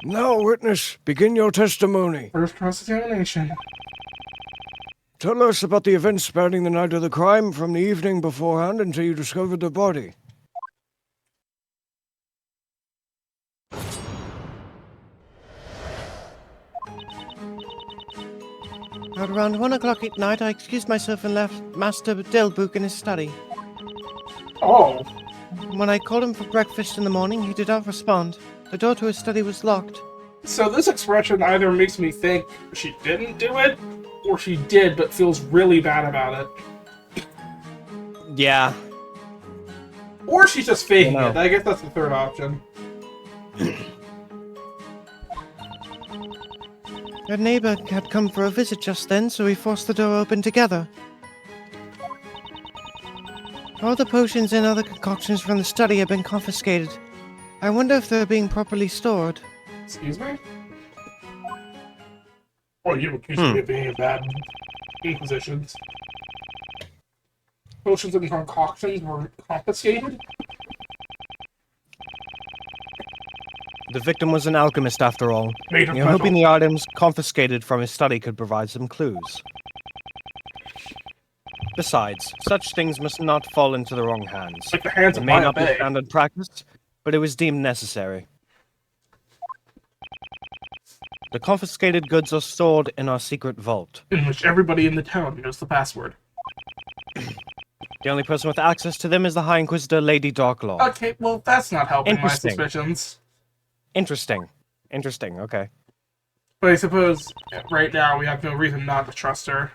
Now, witness, begin your testimony. First cross-examination. Tell us about the events spanning the night of the crime from the evening beforehand until you discovered the body. At around 1 o'clock at night, I excused myself and left Master Delbook in his study. Oh. When I called him for breakfast in the morning, he did not respond. The door to his study was locked. So this expression either makes me think she didn't do it, or she did but feels really bad about it. Yeah. Or she's just faking I it. I guess that's the third option. A neighbor had come for a visit just then, so we forced the door open together. All the potions and other concoctions from the study have been confiscated. I wonder if they're being properly stored. Excuse me? Or you accuse me of being in bad inquisitions. Potions and concoctions were confiscated? The victim was an alchemist after all. Made of You're metal. hoping the items confiscated from his study could provide some clues. Besides, such things must not fall into the wrong hands. Like the hands It of may Maya not be Bay. standard practice, but it was deemed necessary. The confiscated goods are stored in our secret vault. In which everybody in the town knows the password. The only person with access to them is the High Inquisitor Lady Darklaw. Okay, well, that's not helping my Interesting. suspicions. Interesting. Interesting, okay. But I suppose right now we have no reason not to trust her.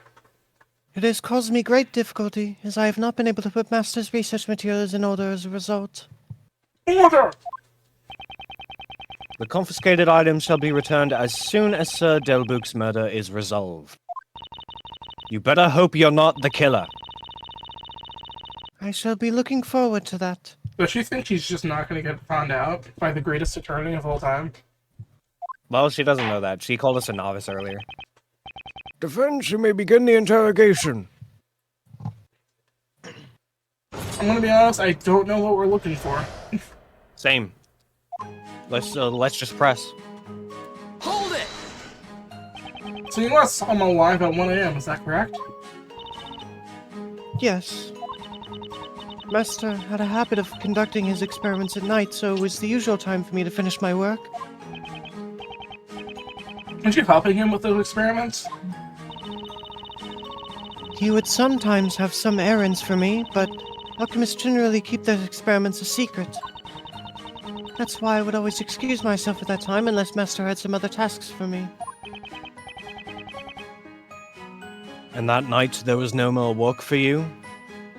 It has caused me great difficulty, as I have not been able to put Master's research materials in order as a result. Order! The confiscated items shall be returned as soon as Sir Delbook's murder is resolved. You better hope you're not the killer. I shall be looking forward to that. Does she think she's just not going to get found out by the greatest attorney of all time? Well, she doesn't know that. She called us a novice earlier. Defense, you may begin the interrogation. I'm going to be honest, I don't know what we're looking for. Same. Let's just press. Hold it! So you last saw him alive at 1 a.m., is that correct? Yes. Master had a habit of conducting his experiments at night, so it was the usual time for me to finish my work. Weren't you helping him with those experiments? He would sometimes have some errands for me, but alchemists generally keep their experiments a secret. That's why I would always excuse myself at that time unless Master had some other tasks for me. And that night there was no more work for you?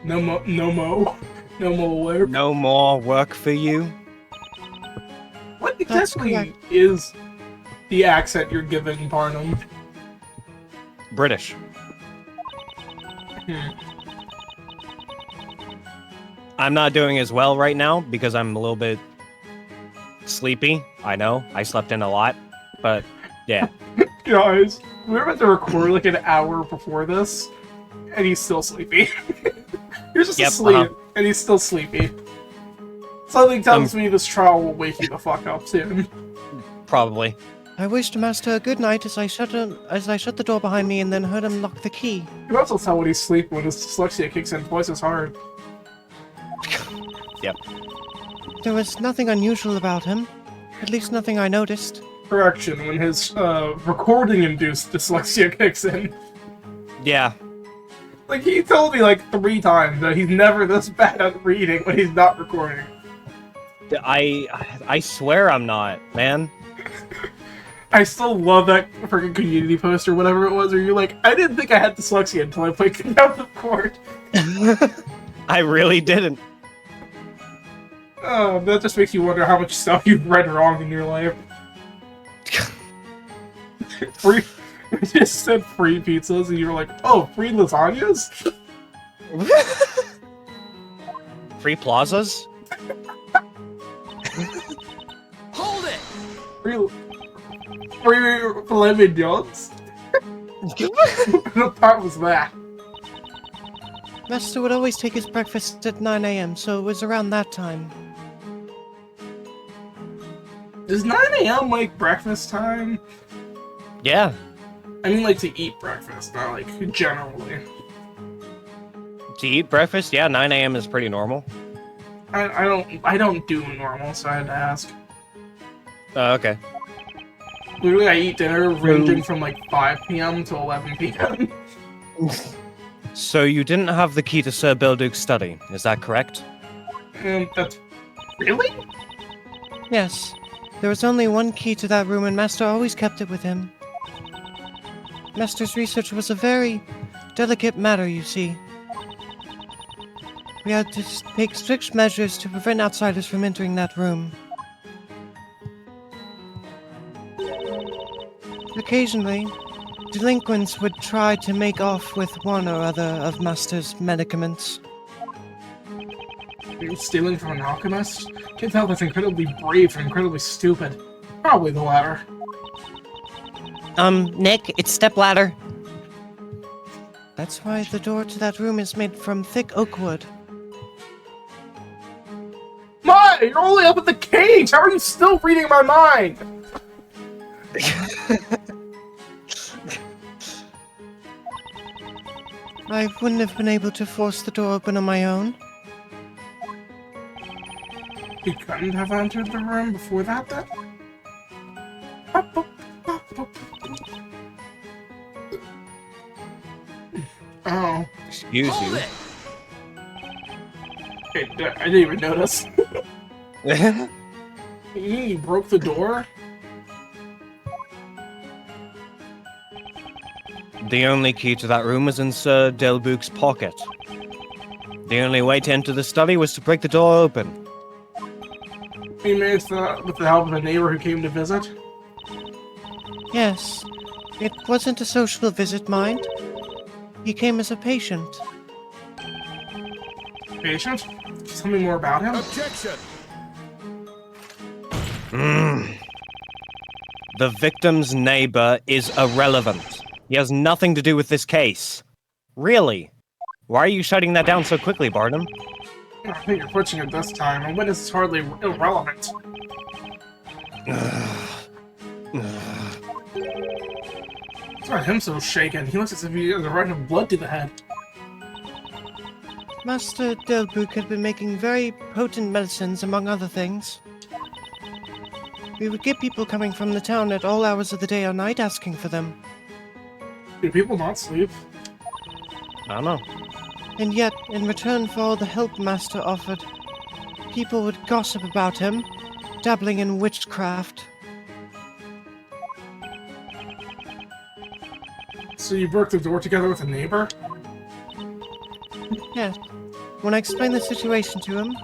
No more work. No more work for you? What That's exactly correct. is the accent you're giving Barnum? British. I'm not doing as well right now because I'm a little bit sleepy. I know, I slept in a lot, but yeah. Guys, we were about to record like an hour before this, and he's still sleepy. You're just asleep, and he's still sleepy. Something tells me this trial will wake you the fuck up soon. Probably. I wished Master a good night as I shut the door behind me and then heard him lock the key. You can also tell when he's sleeping when his dyslexia kicks in twice as hard. Yep. There was nothing unusual about him. At least nothing I noticed. Correction, when his recording-induced dyslexia kicks in. Yeah. Like, he told me like 3 times that he's never this bad at reading when he's not recording. I swear I'm not, man. I still love that freaking community post or whatever it was, where you're like, I didn't think I had dyslexia until I played Contempt of Court. I really didn't. Oh, that just makes you wonder how much stuff you've read wrong in your life. Free, you just said free pizzas, and you were like, oh, free lasagnas? Free plazas? Hold it! Free, For your filet mignons? What part was that? Master would always take his breakfast at 9 a.m., so it was around that time. Is 9 a.m. like breakfast time? Yeah. I mean, like to eat breakfast, not like generally. To eat breakfast, yeah, 9 a.m. is pretty normal. I don't do normal, so I had to ask. Okay. Literally, I eat dinner ranging from like 5 p.m. to 11 p.m. So you didn't have the key to Sir Bilduk's study, is that correct? And that's... Really? Yes. There was only one key to that room, and Master always kept it with him. Master's research was a very delicate matter, you see. We had to take strict measures to prevent outsiders from entering that room. Occasionally, delinquents would try to make off with one or other of Master's medicaments. You're stealing from an alchemist? Can't tell that's incredibly brave or incredibly stupid. Probably the latter. Nick, it's stepladder. That's why the door to that room is made from thick oak wood. My, you're only up at the cage! How are you still reading my mind? I wouldn't have been able to force the door open on my own. You couldn't have entered the room before that, then? Oh. Excuse Hold you. it! Okay, I didn't even notice. You broke the door? The only key to that room was in Sir Delbuk's pocket. The only way to enter the study was to break the door open. You managed that with the help of a neighbor who came to visit? Yes. It wasn't a social visit, mind. He came as a patient. Patient? Can you tell me more about him? Objection! The victim's neighbor is irrelevant. He has nothing to do with this case. Really? Why are you shutting that down so quickly, Barnum? I think you're pushing it this time. A witness is hardly irrelevant. It's not him so shaken. He looks as if he has a right of blood to the head. Master Delbuk had been making very potent medicines, among other things. We would get people coming from the town at all hours of the day or night asking for them. Do people not sleep? I don't know. And yet, in return for all the help Master offered, people would gossip about him, dabbling in witchcraft. So you broke the door together with a neighbor? Yes. When I explained the situation to him,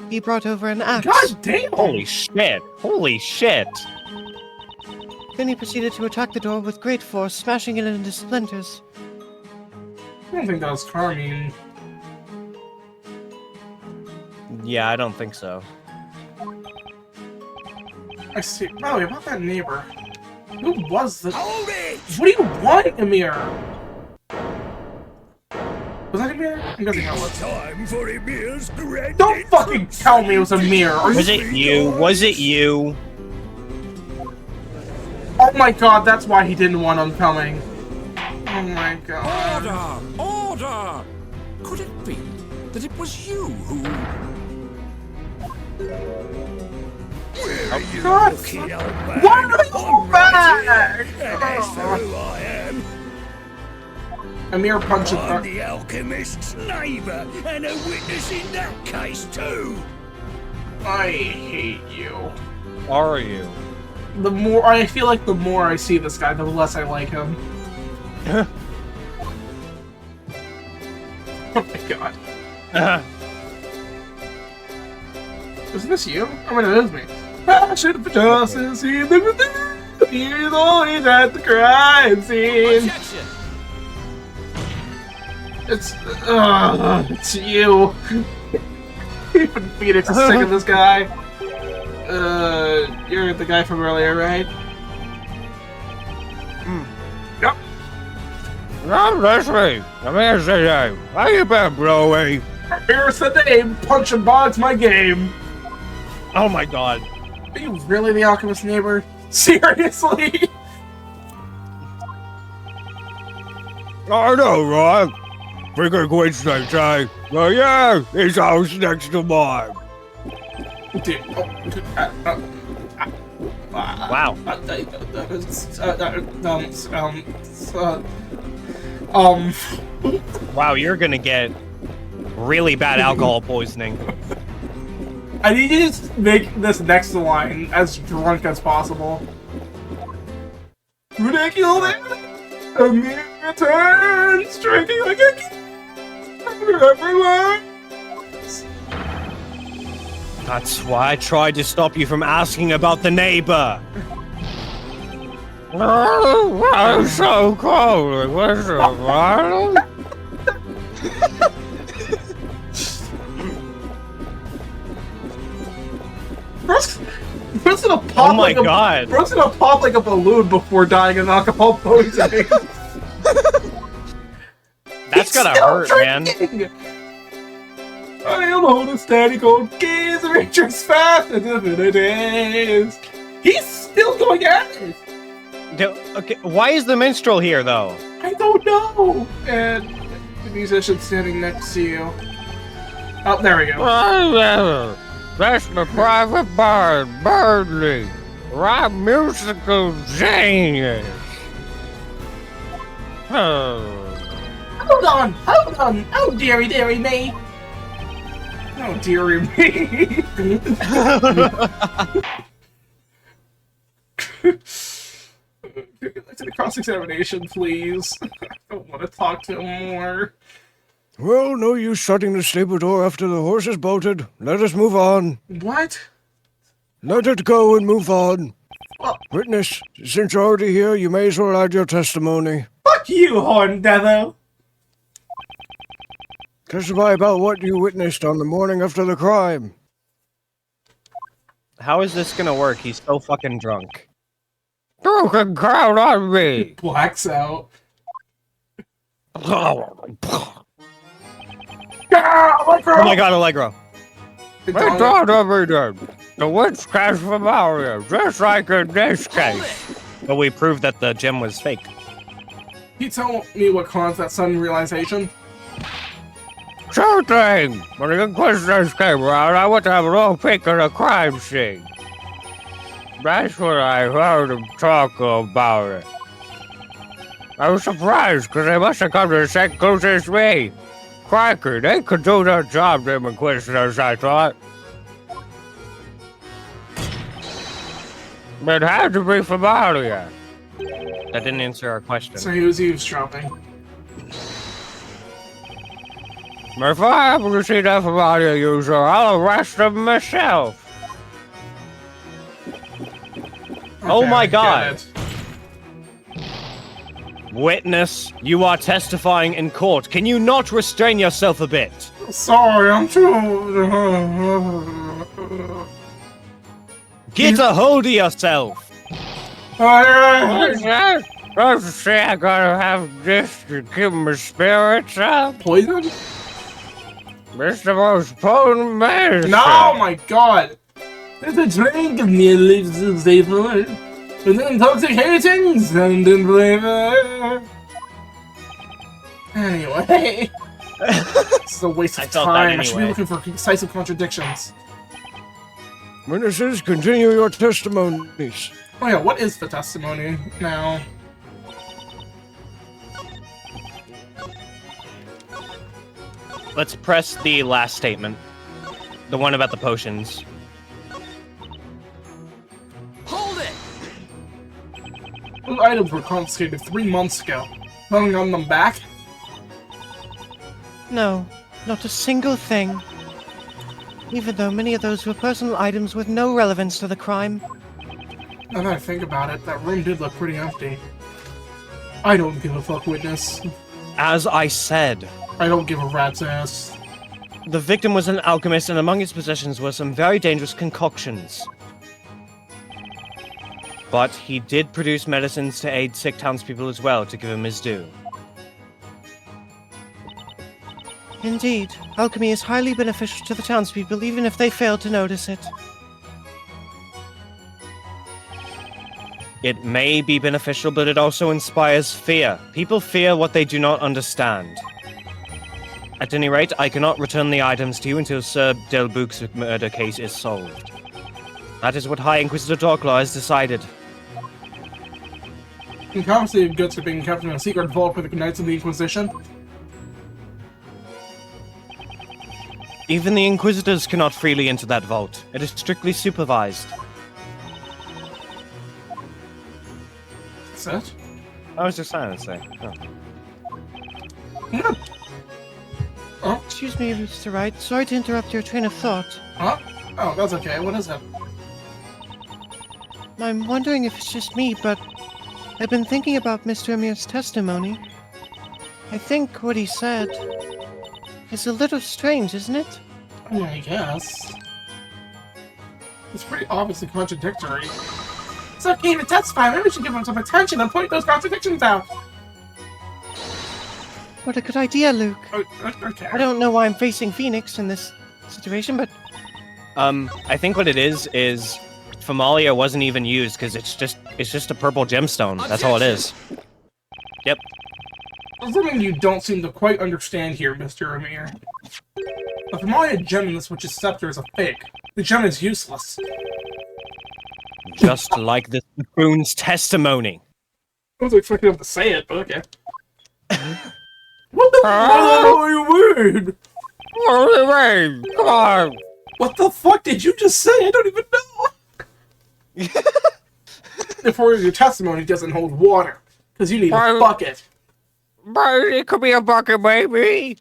he brought over an axe. God damn! Holy shit! Holy shit! Then he proceeded to attack the door with great force, smashing it into splinters. I don't think that was Carmine. Yeah, I don't think so. I see. By the way, about that neighbor. Who was the... Hold it! What do you want, Amir? Was that Amir? I'm guessing that was. Time for Emir's grand Don't fucking tell me it was Amir! Are Was you... it you? Was it you? Oh my god, that's why he didn't want him coming. Oh my god. Order! Order! Could it be that it was you who... God! Why are you back? As for who I am, Amir punches I'm the... the alchemist's neighbour and a witness in that case too. I hate you. Are you? The more... I feel like the more I see this guy, the less I like him. Oh my god. Is this you? I mean, it is me. Passion for justice, he's always at the crime scene. Objection! It's you. Even Phoenix is sick of this guy. You're the guy from earlier, right? Yep. No, that's me. I'm here today. How you been, Broy? Here's the name. Punch and bod's my game. Oh my god. Are you really the alchemist neighbor? Seriously? I know, right? Freaking coincidence, eh? Well, yeah, his house next to mine. Dude, Wow. Wow, you're gonna get really bad alcohol poisoning. I need you to just make this next line as drunk as possible. Ridiculous! A mere turns, drinking like a king for everyone! That's why I tried to stop you from asking about the neighbor. Oh, I'm so cold. What's the matter? Bro's gonna pop Oh my god. Bro's gonna pop like a balloon before dying of alcohol poisoning. That's gotta hurt, man. I am on a steady cold gaze and reach as fast as it is. He's still going at it. Okay, why is the minstrel here, though? I don't know. And the musician standing next to you. Oh, there we go. That's the private bard, Birdly. Right musical genius. Hold on. Oh, dearie me. Oh, dearie me. Back to the cross-examination, please. I don't want to talk to him more. Well, no use shutting the stable door after the horse is bolted. Let us move on. What? Let it go and move on. Well, Witness, since you're already here, you may as well add your testimony. fuck you, Horn Devil. Testify about what you witnessed on the morning after the crime. How is this gonna work? He's so fucking drunk. You can count on me. Blacks out. Oh my god, Allegro. I thought everything. The witch cast from Mario, just like in this case. But we proved that the gem was fake. Can you tell me what caused that sudden realization? Sure thing. When the Inquisitors came around, I went to have a little peek at the crime scene. That's when I heard them talk about it. I was surprised, because they must have come to the same conclusion as me. Crikey, they could do their job, them Inquisitors, I thought. But it had to be from Mario. That didn't answer our question. So he was eavesdropping. If I happen to see that from Mario user, I'll arrest them myself. Oh my I get god. it. Witness, you are testifying in court. Can you not restrain yourself a bit? Sorry, I'm too... Get a hold of yourself! What's that? Don't say I gotta have this to keep my spirits up. Poison? It's the most potent medicine. No, my god! There's a drink of me lives in flavor. With intoxicating scented flavor. Anyway. It's a waste I of felt that time. I should be anyway. looking for decisive contradictions. Witnesses, continue your testimonies. Oh yeah, what is the testimony now? Let's press the last statement. The one about the potions. Hold it! Those items were confiscated 3 months ago. Nothing on them back? No, not a single thing. Even though many of those were personal items with no relevance to the crime. Now that I think about it, that room did look pretty empty. I don't give a fuck, witness. As I said, I don't give a rat's ass. the victim was an alchemist, and among his possessions were some very dangerous concoctions. But he did produce medicines to aid sick townspeople as well, to give him his due. Indeed, alchemy is highly beneficial to the townspeople, even if they fail to notice it. It may be beneficial, but it also inspires fear. People fear what they do not understand. At any rate, I cannot return the items to you until Sir Delbouc's murder case is solved. That is what High Inquisitor Darklaw has decided. The confiscated goods are being kept in a secret vault for the Knights of the Inquisition. Even the Inquisitors cannot freely enter that vault. It is strictly supervised. That's it? I was just trying to say. Oh. Yeah. Oh, Excuse me, Mr. Wright. Sorry to interrupt your train of thought. huh? Oh, that's okay. What is it? I'm wondering if it's just me, but I've been thinking about Mr. Amir's testimony. I think what he said is a little strange, isn't it? I mean, I guess. It's pretty obviously contradictory. It's okay to testify. Maybe we should give him some attention and point those contradictions out. What a good idea, Luke. Okay. I don't know why I'm facing Phoenix in this situation, but I think what it is Familia wasn't even used because it's just a purple gemstone. That's all it is. Yep. There's something you don't seem to quite understand here, Mr. Amir. The Familia gem in the Switch's scepter is a fake. The gem is useless. Just like this buffoon's testimony. I was expecting him to say it, but okay. What the fuck are you weird? What do you mean? Come on! What the fuck did you just say? I don't even know. Therefore, your testimony doesn't hold water, because you need a bucket. But it could be a bucket, baby.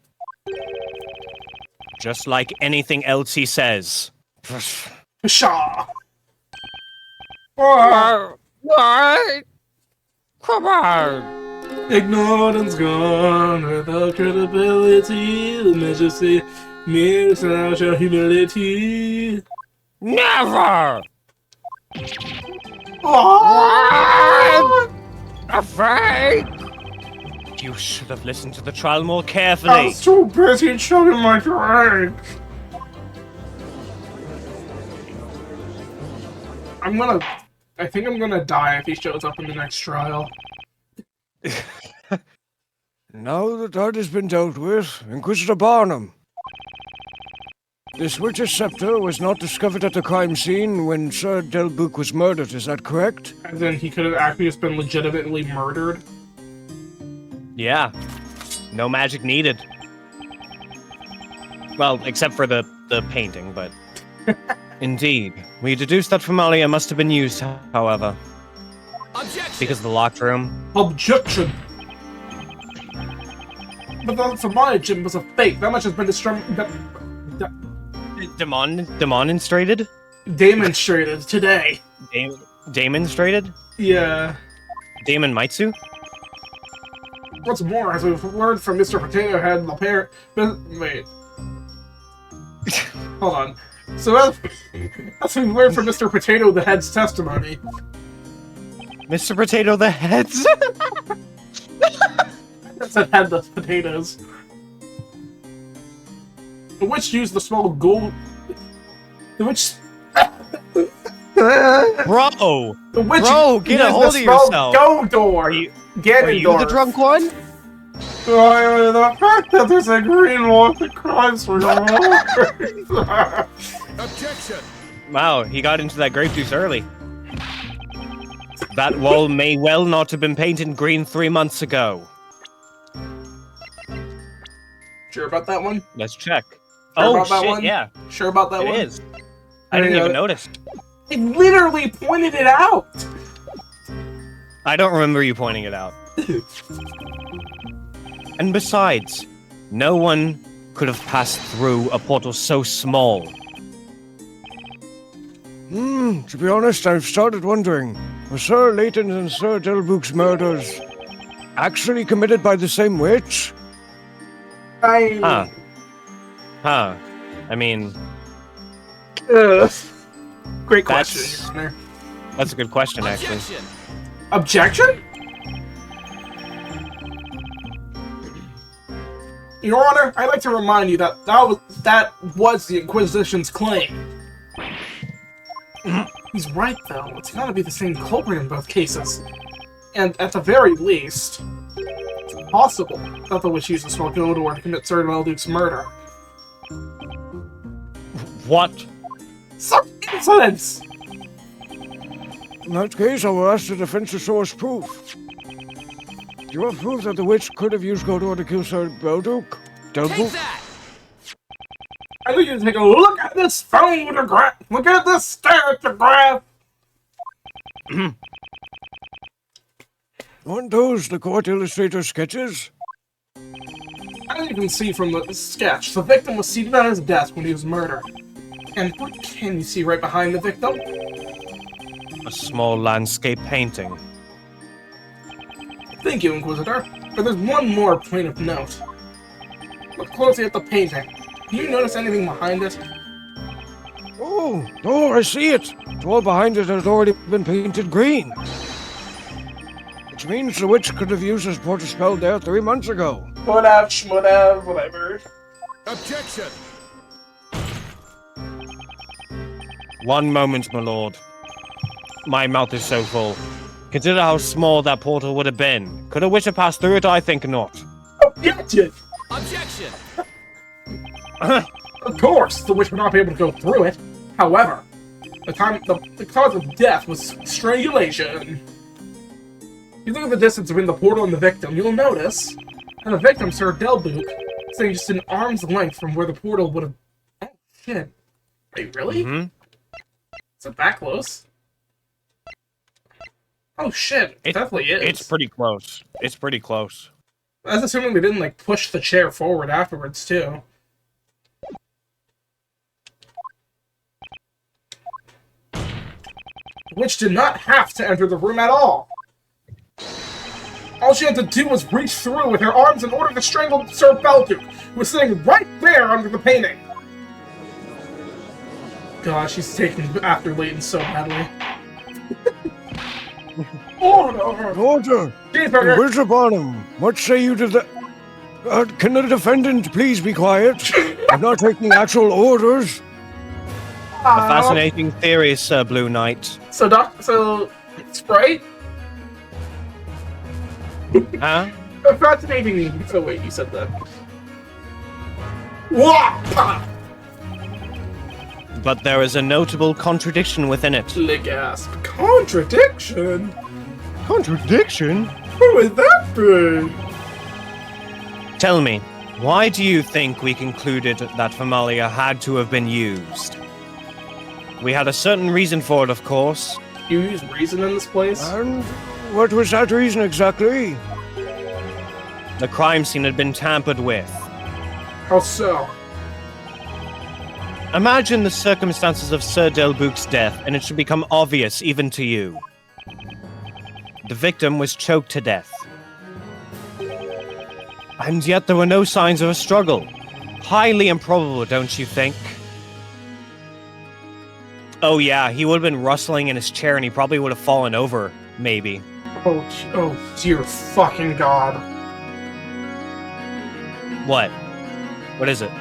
Just like anything else he says. Pshaw. What? Come on. Ignorance gone without credibility. The majesty mirrors out your humility. Never! What? A fake? You should have listened to the trial more I carefully. was too busy chugging my drink. I think I'm gonna die if he shows up in the next trial. Now that has been dealt with, Inquisitor Barnum. This witch's scepter was not discovered at the crime scene when Sir Delbouc was murdered, is that correct? And then he could have actually just been legitimately murdered. Yeah. No magic needed. Well, except for the painting, but... Indeed. We deduced that Familia must have been used, however. Objection! Because of the locked room. Objection! But the Familia gem was a fake. That much has been Demonstrated? demonstrated today. Demonstrated? Yeah. Damon Mitsu? What's more, as we've learned from Mr. Potato Head, the pair... Wait. Hold on. So as we've learned from Mr. Potato the Head's testimony... Mr. Potato the Heads? That's a headless potatoes. The witch used the small gold... The witch... Bro! The witch Bro, get a used hold the of small yourself! gold door! Are you Ganondorf. the drunk one? Oh, the fact that there's a green wall that cries for no Objection! Wow, he got into that grape juice early. That wall may well not have been painted green 3 months ago. Sure about that one? Let's check. Sure Oh, about that shit, one? yeah. Sure about that It one? is. I didn't even notice. I literally pointed it out! I don't remember you pointing it out. And besides, no one could have passed through a portal so small. To be honest, I've started wondering, were Sir Layton and Sir Delbouc's murders actually committed by the same witch? Huh. I mean... Great question, That's- Your Honor. That's a good question, actually. Objection? Your Honor, I'd like to remind you that that was the Inquisition's claim. He's right, though. It's gotta be the same culprit in both cases. And at the very least, it's possible that the witch used the small Godor to commit Sir Belduke's murder. What? Some insolence! In that case, I will ask the defense to show us proof. Do you have proof that the witch could have used Godor to kill Sir Belduke? Take that! I need you to take a look at this photograph! Look at this statograph! Aren't those the court illustrator sketches? As you can see from the sketch, the victim was seated at his desk when he was murdered. And what can you see right behind the victim? A small landscape painting. Thank you, Inquisitor. But there's one more point of note. Look closely at the painting. Do you notice anything behind it? Oh, I see it. The wall behind it has already been painted green. Which means the witch could have used his portal spell there 3 months ago. Whatever. Objection! 1 moment, my lord. My mouth is so full. Consider how small that portal would have been. Could a witch have passed through it? I think not. Objection! Objection! Of course, the witch would not be able to go through it. However, the cause of death was strangulation. If you look at the distance between the portal and the victim, you'll notice that the victim, Sir Belduke, is staying just an arm's length from where the portal would have... Oh, shit. Wait, really? Mm-hmm. Is it that close? Oh, shit. It definitely is. It's pretty close. It's pretty close. That's assuming they didn't, like, push the chair forward afterwards, too. Which did not have to enter the room at all. All she had to do was reach through with her arms in order to strangle Sir Belduke, who was sitting right there under the painting. God, she's taking after Layton so badly. Order! Order! Cheeseburger! Bishop Bonham, what say you to the... can the defendant please be quiet? I'm not taking actual orders. A fascinating theory, Sir Blue Knight. So Sprite? Huh? Fascinating. Oh wait, you said that. Wah! But there is a notable contradiction within it. Gasp. Contradiction? Contradiction? Who would that be? Tell me, why do you think we concluded that Familia had to have been used? We had a certain reason for it, of course. You use reason in this place? And what was that reason exactly? The crime scene had been tampered with. How so? Imagine the circumstances of Sir Delbuke's death, and it should become obvious even to you. The victim was choked to death. And yet there were no signs of a struggle. Highly improbable, don't you think? Oh yeah, he would have been rustling in his chair and he probably would have fallen over, maybe. Oh dear fucking God. What? What is it?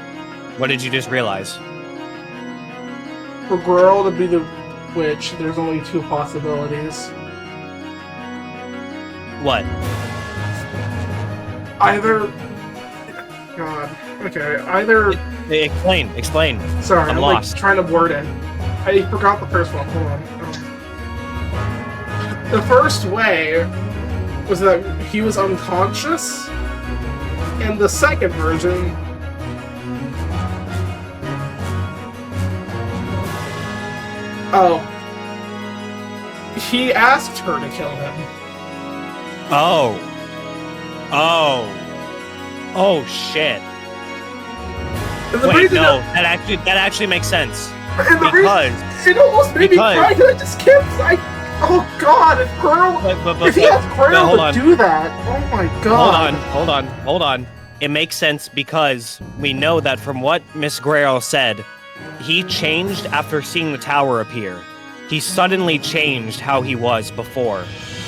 What did you just realize? For Gruel to be the witch, there's only 2 possibilities. What? Either... God. Okay, either... Explain. Sorry, I'm lost. like, trying to word it. I forgot the first one. Hold on. The first way was that he was unconscious, and the second version... Oh. He asked her to kill him. Oh, shit. And the Wait, reason no, that actually makes sense. And the Because... it almost made me cry because I just can't... oh God, if Gruel... if he has Gruel to do that, oh my God. Hold on. It makes sense because we know that from what Miss Grail said, he changed after seeing the tower appear. he suddenly changed how he was before.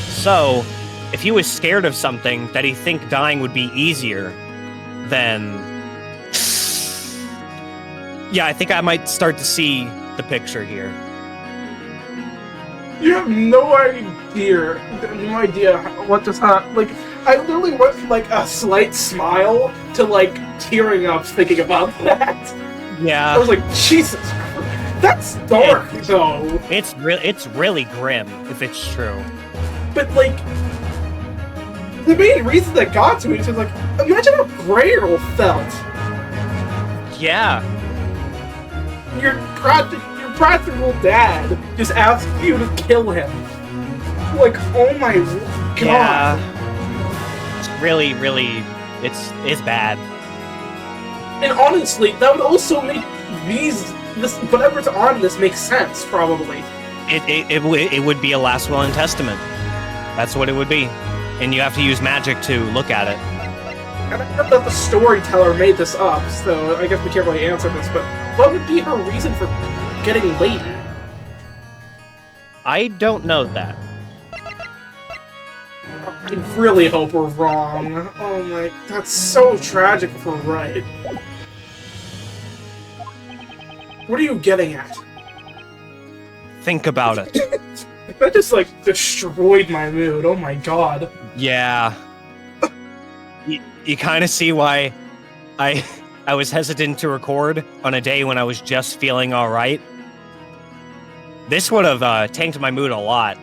So, if he was scared of something that he think dying would be easier, then... yeah, I think I might start to see the picture here. You have no idea what just happened. Like, I literally went from, like, a slight smile to, like, tearing up thinking about that. Yeah. I was like, Jesus Christ. That's dark, though. It's really grim, if it's true. But, like, the main reason that got to me is just, like, imagine how Grail felt. Yeah. Your practical dad just asked you to kill him. Like, oh my god. Yeah. It's really, it's bad. And honestly, that would also make whatever's on this make sense, probably. It would be a last will and testament. That's what it would be. And you have to use magic to look at it. And I know that the storyteller made this up, so I guess we can't really answer this, but what would be her reason for getting Layton? I don't know that. I really hope we're wrong. Oh my, that's so tragic for Wright. What are you getting at? Think about it. That just, like, destroyed my mood. Oh my god. Yeah. You kind of see why I was hesitant to record on a day when I was just feeling alright. This would have tanked my mood a lot.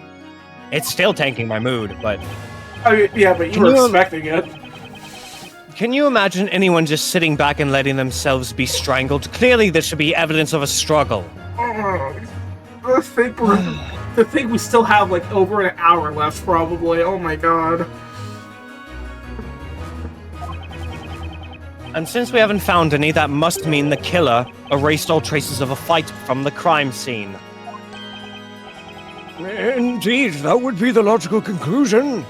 It's still tanking my mood, but... I mean, yeah, but you were expecting it. Can you imagine anyone just sitting back and letting themselves be strangled? Clearly there should be evidence of a struggle. To think we still have, like, over an hour left, probably. Oh my god. And since we haven't found any, that must mean the killer erased all traces of a fight from the crime scene. Indeed, that would be the logical conclusion.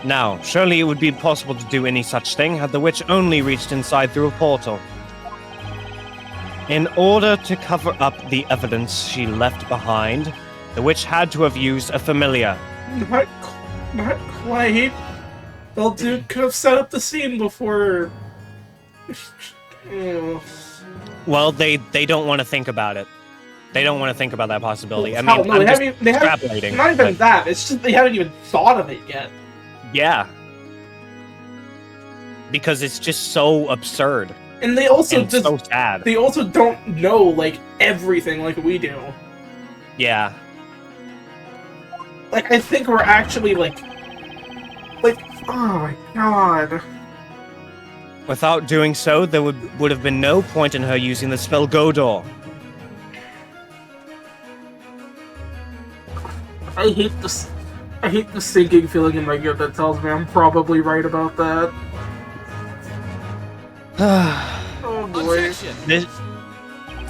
Now, surely it would be possible to do any such thing had the witch only reached inside through a portal. In order to cover up the evidence she left behind, the witch had to have used a familiar. Not quite. Well, dude could have set up the scene before... Well, they don't want to think about it. They don't want to think about that possibility. I Hell, mean, no, I'm just they haven't, extrapolating. not even but- that, it's just they haven't even thought of it yet. Yeah. Because it's just so absurd. And they also And so sad. They also don't know, like, everything like we do. Yeah. Like, I think we're actually, like, oh my god. Without doing so, there would have been no point in her using the spell Godor. I hate the sinking feeling in my gut that tells me I'm probably right about that. Oh boy. This,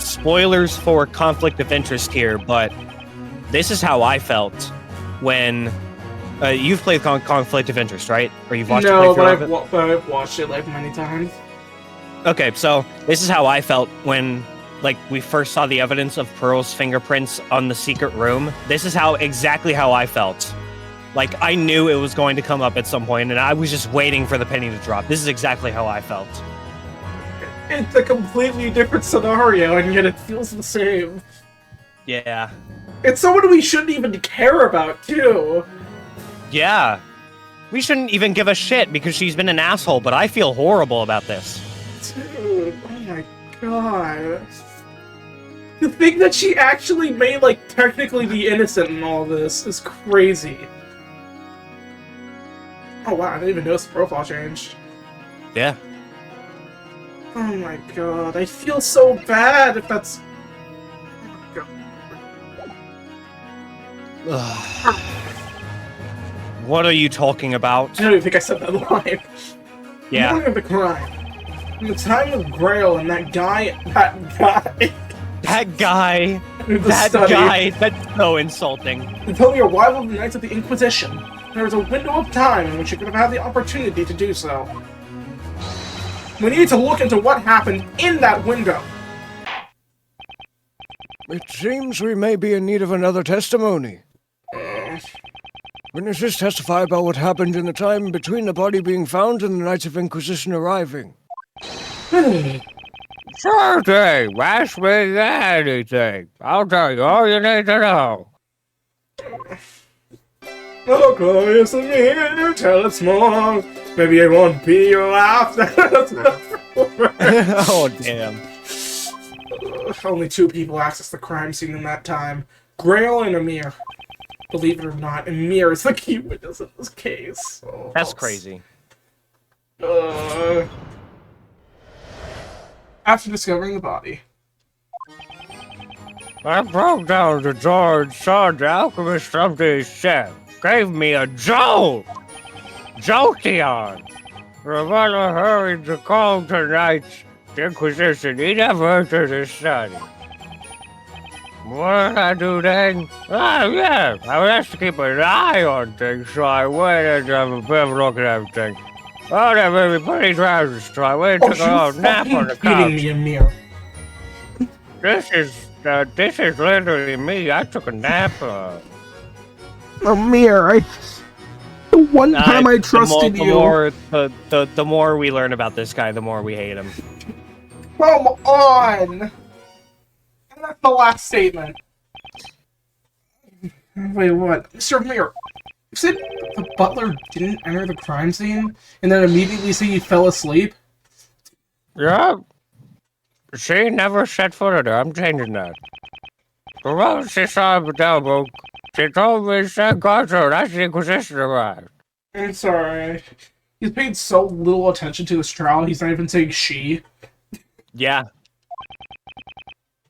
spoilers for conflict of interest here, but this is how I felt when you've played conflict of interest, right? Or you've watched No, a playthrough of it? but I've watched it like many times. Okay, so this is how I felt when, like, we first saw the evidence of Pearl's fingerprints on the secret room. This is exactly how I felt. Like, I knew it was going to come up at some point, and I was just waiting for the penny to drop. This is exactly how I felt. It's a completely different scenario, and yet it feels the same. Yeah. It's someone we shouldn't even care about, too. Yeah. We shouldn't even give a shit because she's been an asshole, but I feel horrible about this. Dude, oh my god. To think that she actually may, like, technically be innocent in all this is crazy. Oh wow, I didn't even notice the profile changed. Yeah. Oh my god, I feel so bad if that's... Oh my god. What are you talking about? I don't even think I said that line. Yeah. Morning of the crime. In the time of Grail and that guy... That guy. The That study. guy. That's so insulting. Until the arrival of the Knights of the Inquisition, there was a window of time in which you could have had the opportunity to do so. We need to look into what happened in that window. It seems we may be in need of another testimony. Witnesses testify about what happened in the time between the body being found and the Knights of Inquisition arriving. Sure thing. Ask me anything. I'll tell you all you need to know. Oh, glorious of me, tell us more. Maybe I won't be your after. Oh, damn. Only 2 people accessed the crime scene in that time. Grail and Amir. Believe it or not, Amir is the key witness in this case. Oh, That's crazy. After discovering the body. I broke down the door and saw the alchemist from his chef. Gave me a jolt! Jolteon! Ravenna hurried to call tonight's Inquisition. He never entered his study. What did I do then? Ah, yeah, I was asked to keep an eye on things, so I went and have a bit of a look at everything. Oh, that made me pretty drowsy, so I went and took a little nap on the couch. Me, Amir. This is literally me. I took a nap. Amir, the one time I trusted you. The more we learn about this guy, the more we hate him. Come on! And that's the last statement. Wait, what? Mr. Amir, you said the butler didn't enter the crime scene and then immediately say he fell asleep? Yeah. She never set foot in there. I'm changing that. The moment she saw him down, book, she told me she got her. That's the Inquisition arrived. I'm sorry. He's paid so little attention to this trial, he's not even saying she. Yeah.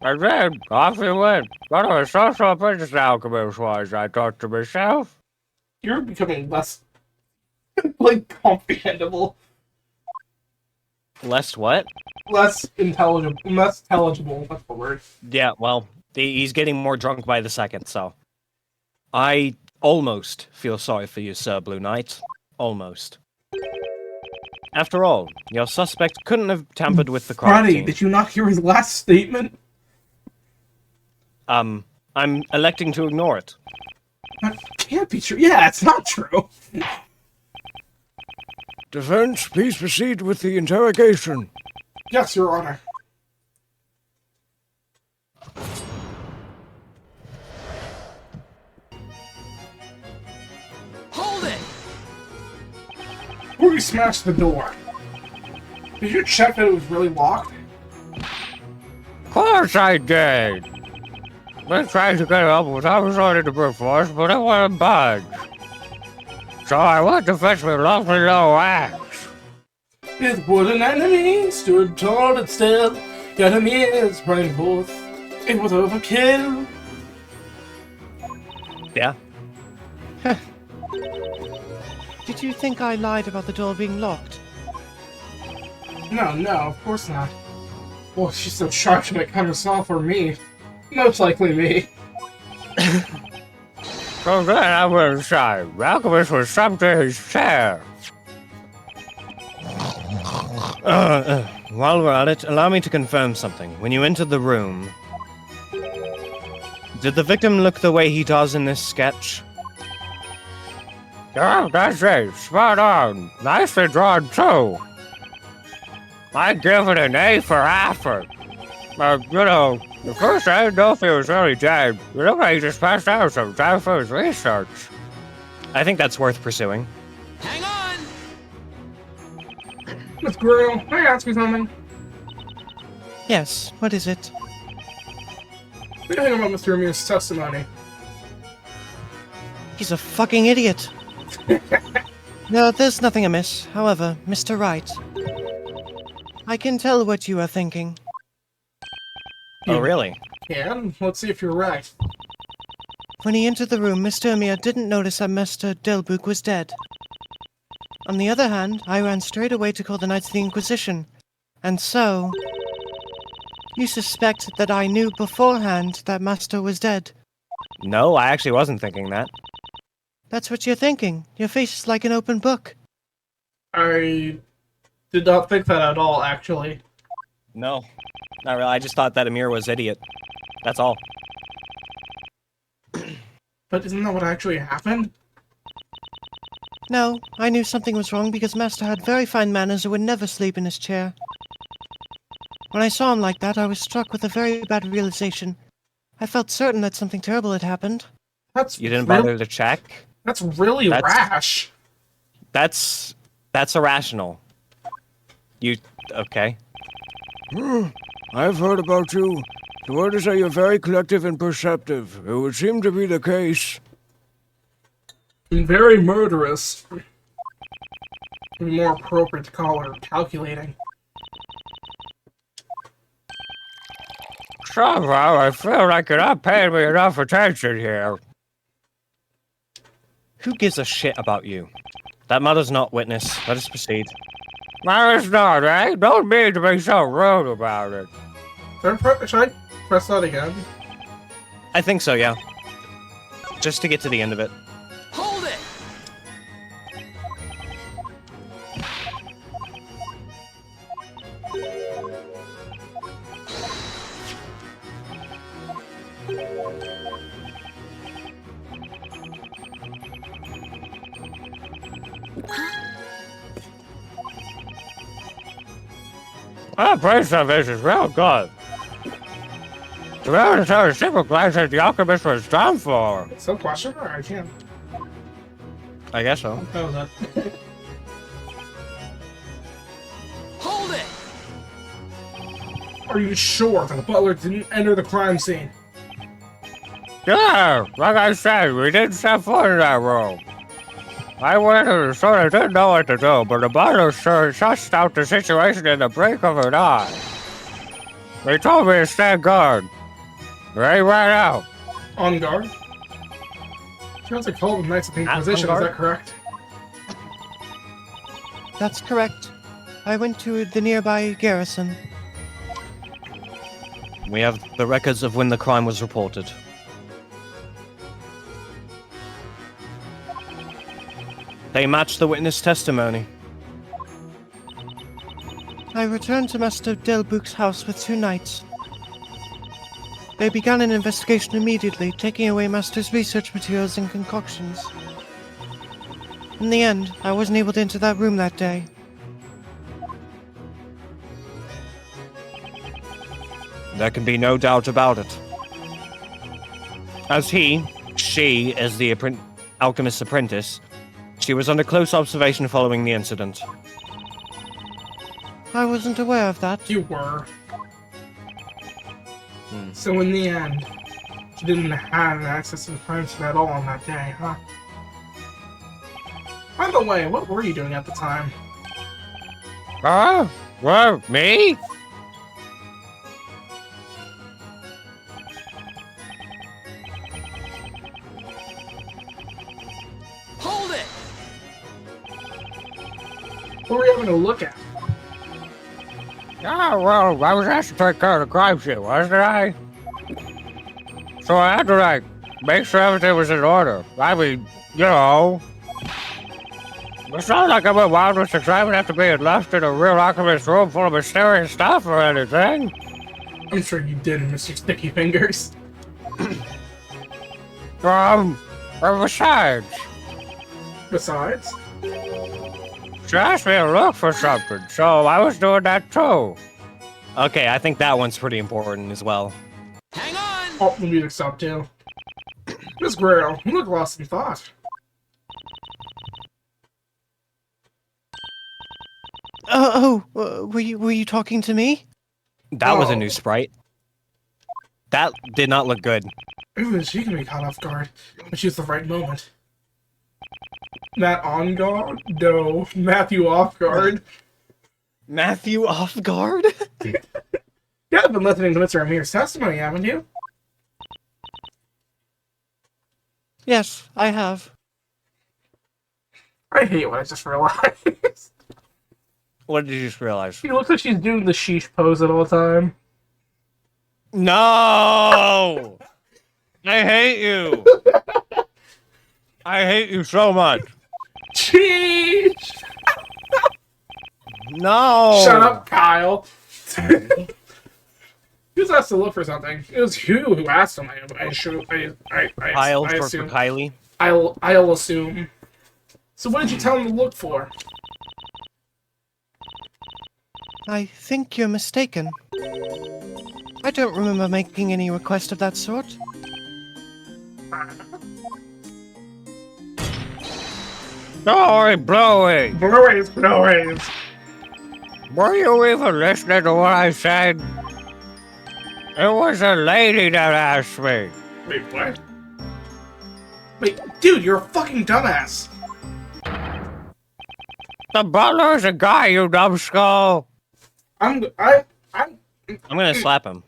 And then, off he went. What a social business alchemist was, I thought to myself. You're becoming less, like, comprehensible. Less what? Less intelligible. That's the word. Yeah, well, he's getting more drunk by the second, so. I almost feel sorry for you, Sir Blue Knight. Almost. After all, your suspect couldn't have tampered with the crime Ronnie, scene. did you not hear his last statement? I'm electing to ignore it. That can't be true. Yeah, it's not true. Defense, please proceed with the interrogation. Yes, Your Honor. Hold it! Before you smashed the door, did you check that it was really locked? Of course I did. I tried to get up with I was ready to brute force, but it wouldn't budge. So I went to fetch my lovely low axe. His wooden enemy stood tall and still, yet Amir's running forth. It was overkill. Yeah. Did you think I lied about the door being locked? No, of course not. Well, she's so sharp she might kind of saw for me. Most likely me. So then I went inside. The alchemist was strapped to his chair. While we're at it, allow me to confirm something. When you entered the room, did the victim look the way he does in this sketch? Yeah, that's it. Spot on. Nicely drawn, too. I give it an A for effort. The first I didn't know if he was really dead. It looked like he just passed out sometime for his research. I think that's worth pursuing. Hang on! Miss Grill, can I ask you something? Yes, what is it? What do you think about Mr. Amir's testimony? He's a fucking idiot. No, there's nothing amiss. However, Mr. Wright, I can tell what you are thinking. Oh, really? Can? Let's see if you're right. When he entered the room, Mr. Amir didn't notice that Mr. Delbruck was dead. On the other hand, I ran straight away to call the Knights of the Inquisition, and so... You suspect that I knew beforehand that Master was dead. No, I actually wasn't thinking that. That's what you're thinking. Your face is like an open book. I did not think that at all, actually. No, not really. I just thought that Amir was idiot. That's all. But isn't that what actually happened? No, I knew something was wrong because Master had very fine manners and would never sleep in his chair. When I saw him like that, I was struck with a very bad realization. I felt certain that something terrible had happened. You didn't bother to check? That's really rash. That's irrational. Okay. I've heard about you. The word is that you're very collective and perceptive. It would seem to be the case. And very murderous. More appropriate to call her calculating. Somehow I feel like you're not paying me enough attention here. Who gives a shit about you? That mother's not witness. Let us proceed. Well, it's not, eh? Don't mean to be so rude about it. Should I press that again? I think so, yeah. Just to get to the end of it. Hold it! That place of this is real good. To be able to tell a simple glass that the alchemist was done for. So question or I can't. I guess so. Oh, that. Hold it! Are you sure that the butler didn't enter the crime scene? Yeah, like I said, we didn't step foot in that room. I went and the sort of didn't know what to do, but the butler sure sussed out the situation in the blink of an eye. They told me to stand guard. They ran out. On guard? Sounds like Call of the Knights of the Inquisition, is that correct? That's correct. I went to the nearby garrison. We have the records of when the crime was reported. They match the witness testimony. I returned to Master Delbouc's house with 2 knights. They began an investigation immediately, taking away Master's research materials and concoctions. In the end, I wasn't able to enter that room that day. There can be no doubt about it. As she is the alchemist's apprentice, she was under close observation following the incident. I wasn't aware of that. You were. So in the end, you didn't have access to the crime scene at all on that day, huh? By the way, what were you doing at the time? Well, me? Hold it! What were you having a look at? Yeah, well, I was asked to take care of the crime scene, wasn't I? So I had to, like, make sure everything was in order. I mean, you know. It's not like I went wild with excitement after being left in a real alchemist room full of mysterious stuff or anything. I'm sure you did, Mr. Sticky Fingers. And besides, Besides? she asked me to look for something, so I was doing that too. Okay, I think that one's pretty important as well. Hang on! Oh, the music stopped too. Miss Grail, you look lost in thought. Were you talking to me? That was a new sprite. That did not look good. Even she can be caught off guard when she's the right moment. Matt on guard? No, Matthew off guard. Matthew off guard? You haven't been listening to Mr. Amir's testimony, haven't you? Yes, I have. I hate what I just realized. What did you just realize? She looks like she's doing the sheesh pose at all time. No! I hate you! I hate you so much. Sheesh! No! Shut up, Kyle. He was asked to look for something. It was you who asked him. I For assume. Kylie. I'll assume. So what did you tell him to look for? I think you're mistaken. I don't remember making any request of that sort. Sorry, Blowy. Blowies. Were you even listening to what I said? It was a lady that asked me. Wait, what? Wait, dude, you're a fucking dumbass. The butler's a guy, you numbskull. I'm gonna slap him.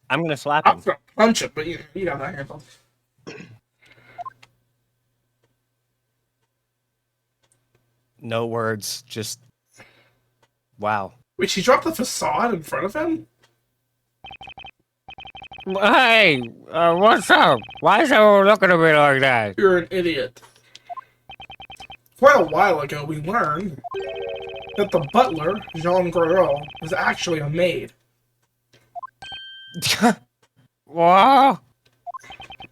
I'm gonna slap I'm him. gonna punch him, but you got that handled. No words, just wow. Wait, she dropped the facade in front of him? Hey, what's up? Why is everyone looking at me like that? You're an idiot. Quite a while ago, we learned that the butler, Jean Goriot, was actually a maid. What?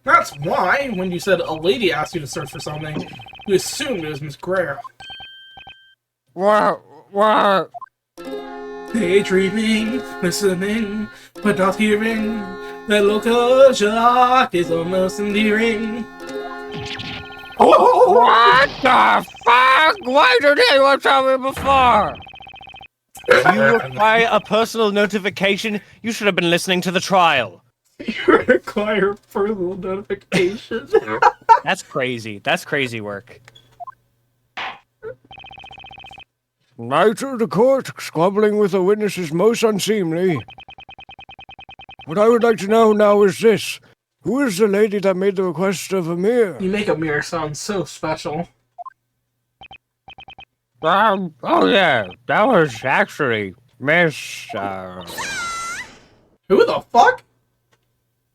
That's why, when you said a lady asked you to search for something, you assumed it was Miss Greer. What? Daydreaming, listening, but not hearing. That local shock is almost endearing. Oh! What the fuck? Why didn't anyone tell me before? You require a personal notification? You should have been listening to the trial. You require personal notification. That's crazy. That's crazy work. Knight of the court, squabbling with a witness is most unseemly. What I would like to know now is this. Who is the lady that made the request of a mirror? You make a mirror sound so special. Oh yeah, that was actually Miss, Who the fuck?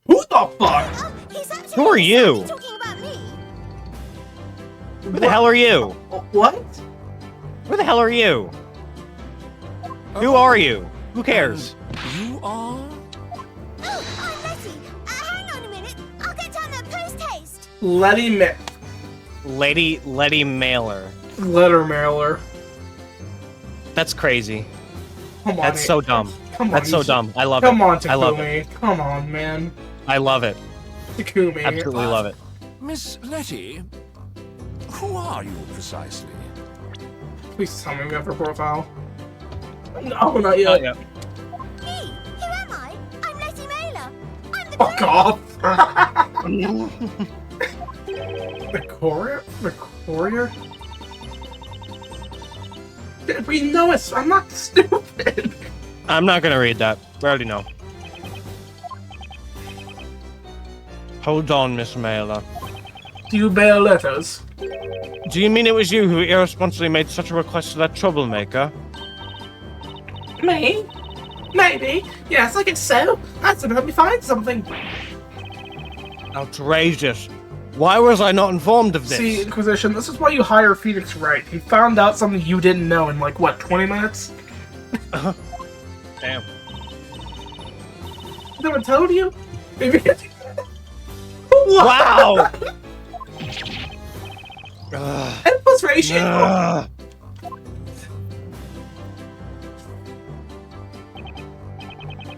Who the fuck? Who are you? Talking about me. Who the hell are you? What? Who the hell are you? Who are you? Who cares? You are? Oh, I'm Letty. Hang on a minute. I'll get down that post haste. Lady Mailer. Letter mailer. That's crazy. Come on. That's so dumb. Come on. That's so dumb. I love it. Come on, Takumi. I love it. Come on, man. I love it. Takumi. Absolutely love it. Miss Letty? Who are you precisely? Please tell me we have her profile. No, not yet. Yeah. Me? Who am I? I'm Letty Mailer. I'm the Fuck off! The courier? The courier? We know it. I'm not stupid. I'm not gonna read that. I already know. Hold on, Miss Mailer. Do you mail letters? Do you mean it was you who irresponsibly made such a request to that troublemaker? Me? Maybe. Yes, I guess so. That's gonna help me find something. Outrageous. Why was I not informed of this? See, Inquisition, this is why you hire Phoenix Wright. He found out something you didn't know in, like, what, 20 minutes? Damn. No one told you? Maybe. What? Wow! Endless ratio!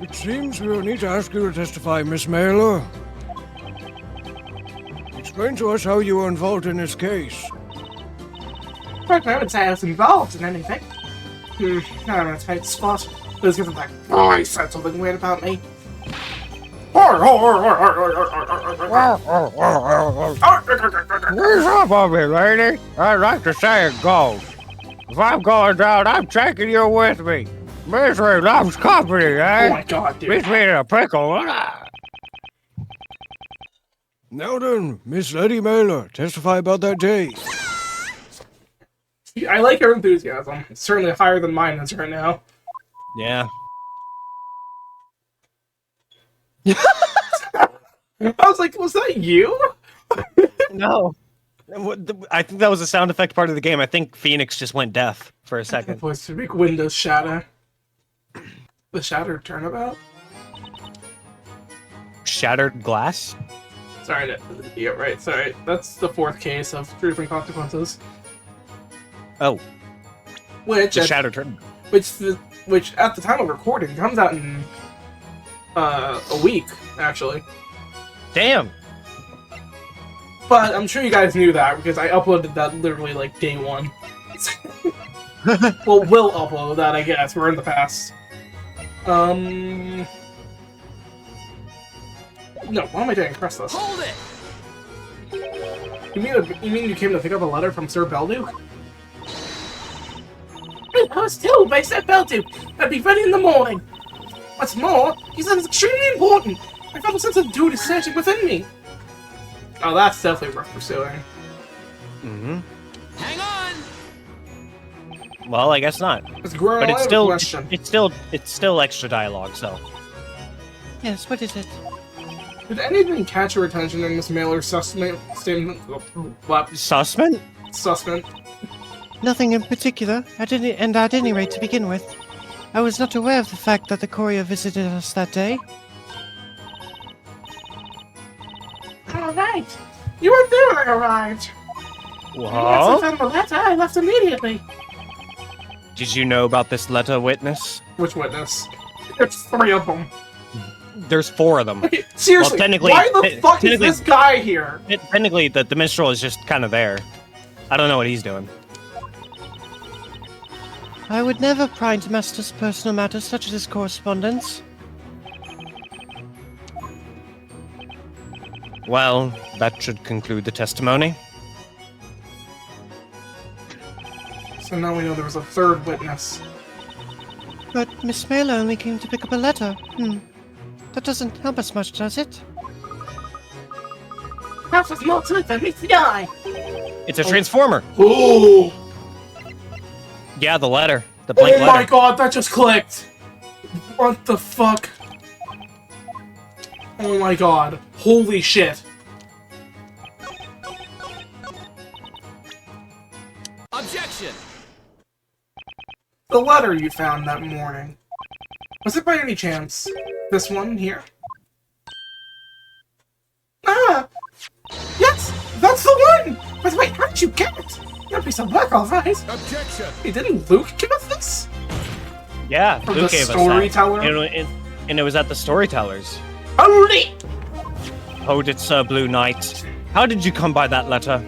It seems we will need to ask you to testify, Miss Mailer. Explain to us how you were involved in this case. Frankly, I would say I was involved in anything. I don't know, it's my spot. It was because of that boy said something weird about me. Where's up on me, lady? I'd like to say it goes. If I'm going down, I'm taking you with me. Misery loves company, eh? Oh my god, dude. Beats me in a pickle. Now then, Miss Letty Mailer, testify about that day. I like her enthusiasm. It's certainly higher than mine is right now. Yeah. I was like, was that you? No. I think that was a sound effect part of the game. I think Phoenix just went deaf for a That second. voice to make windows shatter. The shattered turnabout? Shattered glass? Sorry, yeah, right, sorry. That's the 4th case of Truth and Consequences. Oh, Which, the shattered turn. which at the time of recording comes out in a week, actually. Damn. But I'm sure you guys knew that because I uploaded that literally like day 1. Well, we'll upload that, I guess. We're in the past. No, why am I doing? Press this. Hold it! You mean you came to pick up a letter from Sir Belduke? I was told by Sir Belduke I'd be ready in the morning. What's more, he said it's extremely important. I felt a sense of duty surging within me. Oh, that's definitely worth pursuing. Mm-hmm. Hang on! Well, I guess not. It's growing. But I have a question. it's still extra dialogue, so. Yes, what is it? Did anything catch your attention in Miss Mailer's statement? Sussman? Sussman. Nothing in particular, at any rate to begin with. I was not aware of the fact that the courier visited us that day. Alright. You were there when I arrived. Once I found the letter, I left immediately. Did you know about this letter, witness? Which witness? There's 3 of them. There's 4 of them. Okay, seriously, Well, technically- why the fuck is technically- this guy here? Technically, the minstrel is just kind of there. I don't know what he's doing. I would never pry into Master's personal matters such as his correspondence. Well, that should conclude the testimony. So now we know there was a 3rd witness. But Miss Mailer only came to pick up a letter. That doesn't help us much, does it? Perhaps there's more to it than meets the eye. It's a transformer. Ooh! Yeah, the letter. The blank Oh letter. my god, that just clicked! What the fuck? Oh my god. Holy shit. Objection! The letter you found that morning. Was it by any chance this one here? Ah! Yes! That's the one! By the way, how did you get it? You're a piece of work, alright. Objection! Hey, didn't Luke give us this? Yeah, From Luke the gave us that. storyteller? And it was at the storytellers. Holy! Hold it, Sir Blue Knight. How did you come by that letter?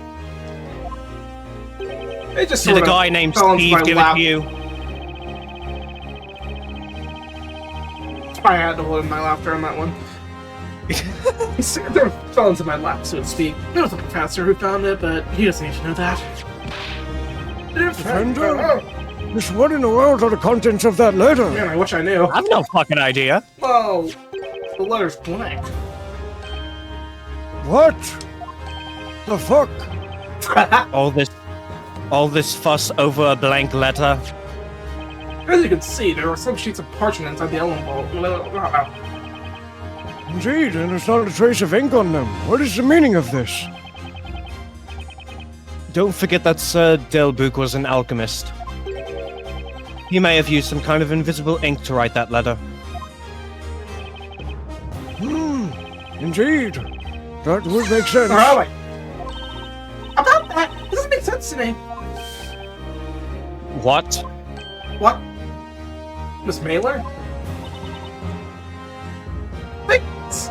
It just Did a sort of guy named fell into Steve my give lap. it to you? I had to hold in my laughter on that one. It fell into my lap, so to speak. It was the professor who found it, but he doesn't need to know that. Defender? Just what in the world are the contents of that letter? Man, I wish I knew. I have no fucking idea. Whoa! The letter's blank. What? The fuck? All this fuss over a blank letter. As you can see, there are some sheets of parchment inside the element vault. Indeed, and there's not a trace of ink on them. What is the meaning of this? Don't forget that Sir Delbouc was an alchemist. He may have used some kind of invisible ink to write that letter. Indeed. That would make sense. Where are we? About that, it doesn't make sense to me. What? What? Miss Mailer? Thanks.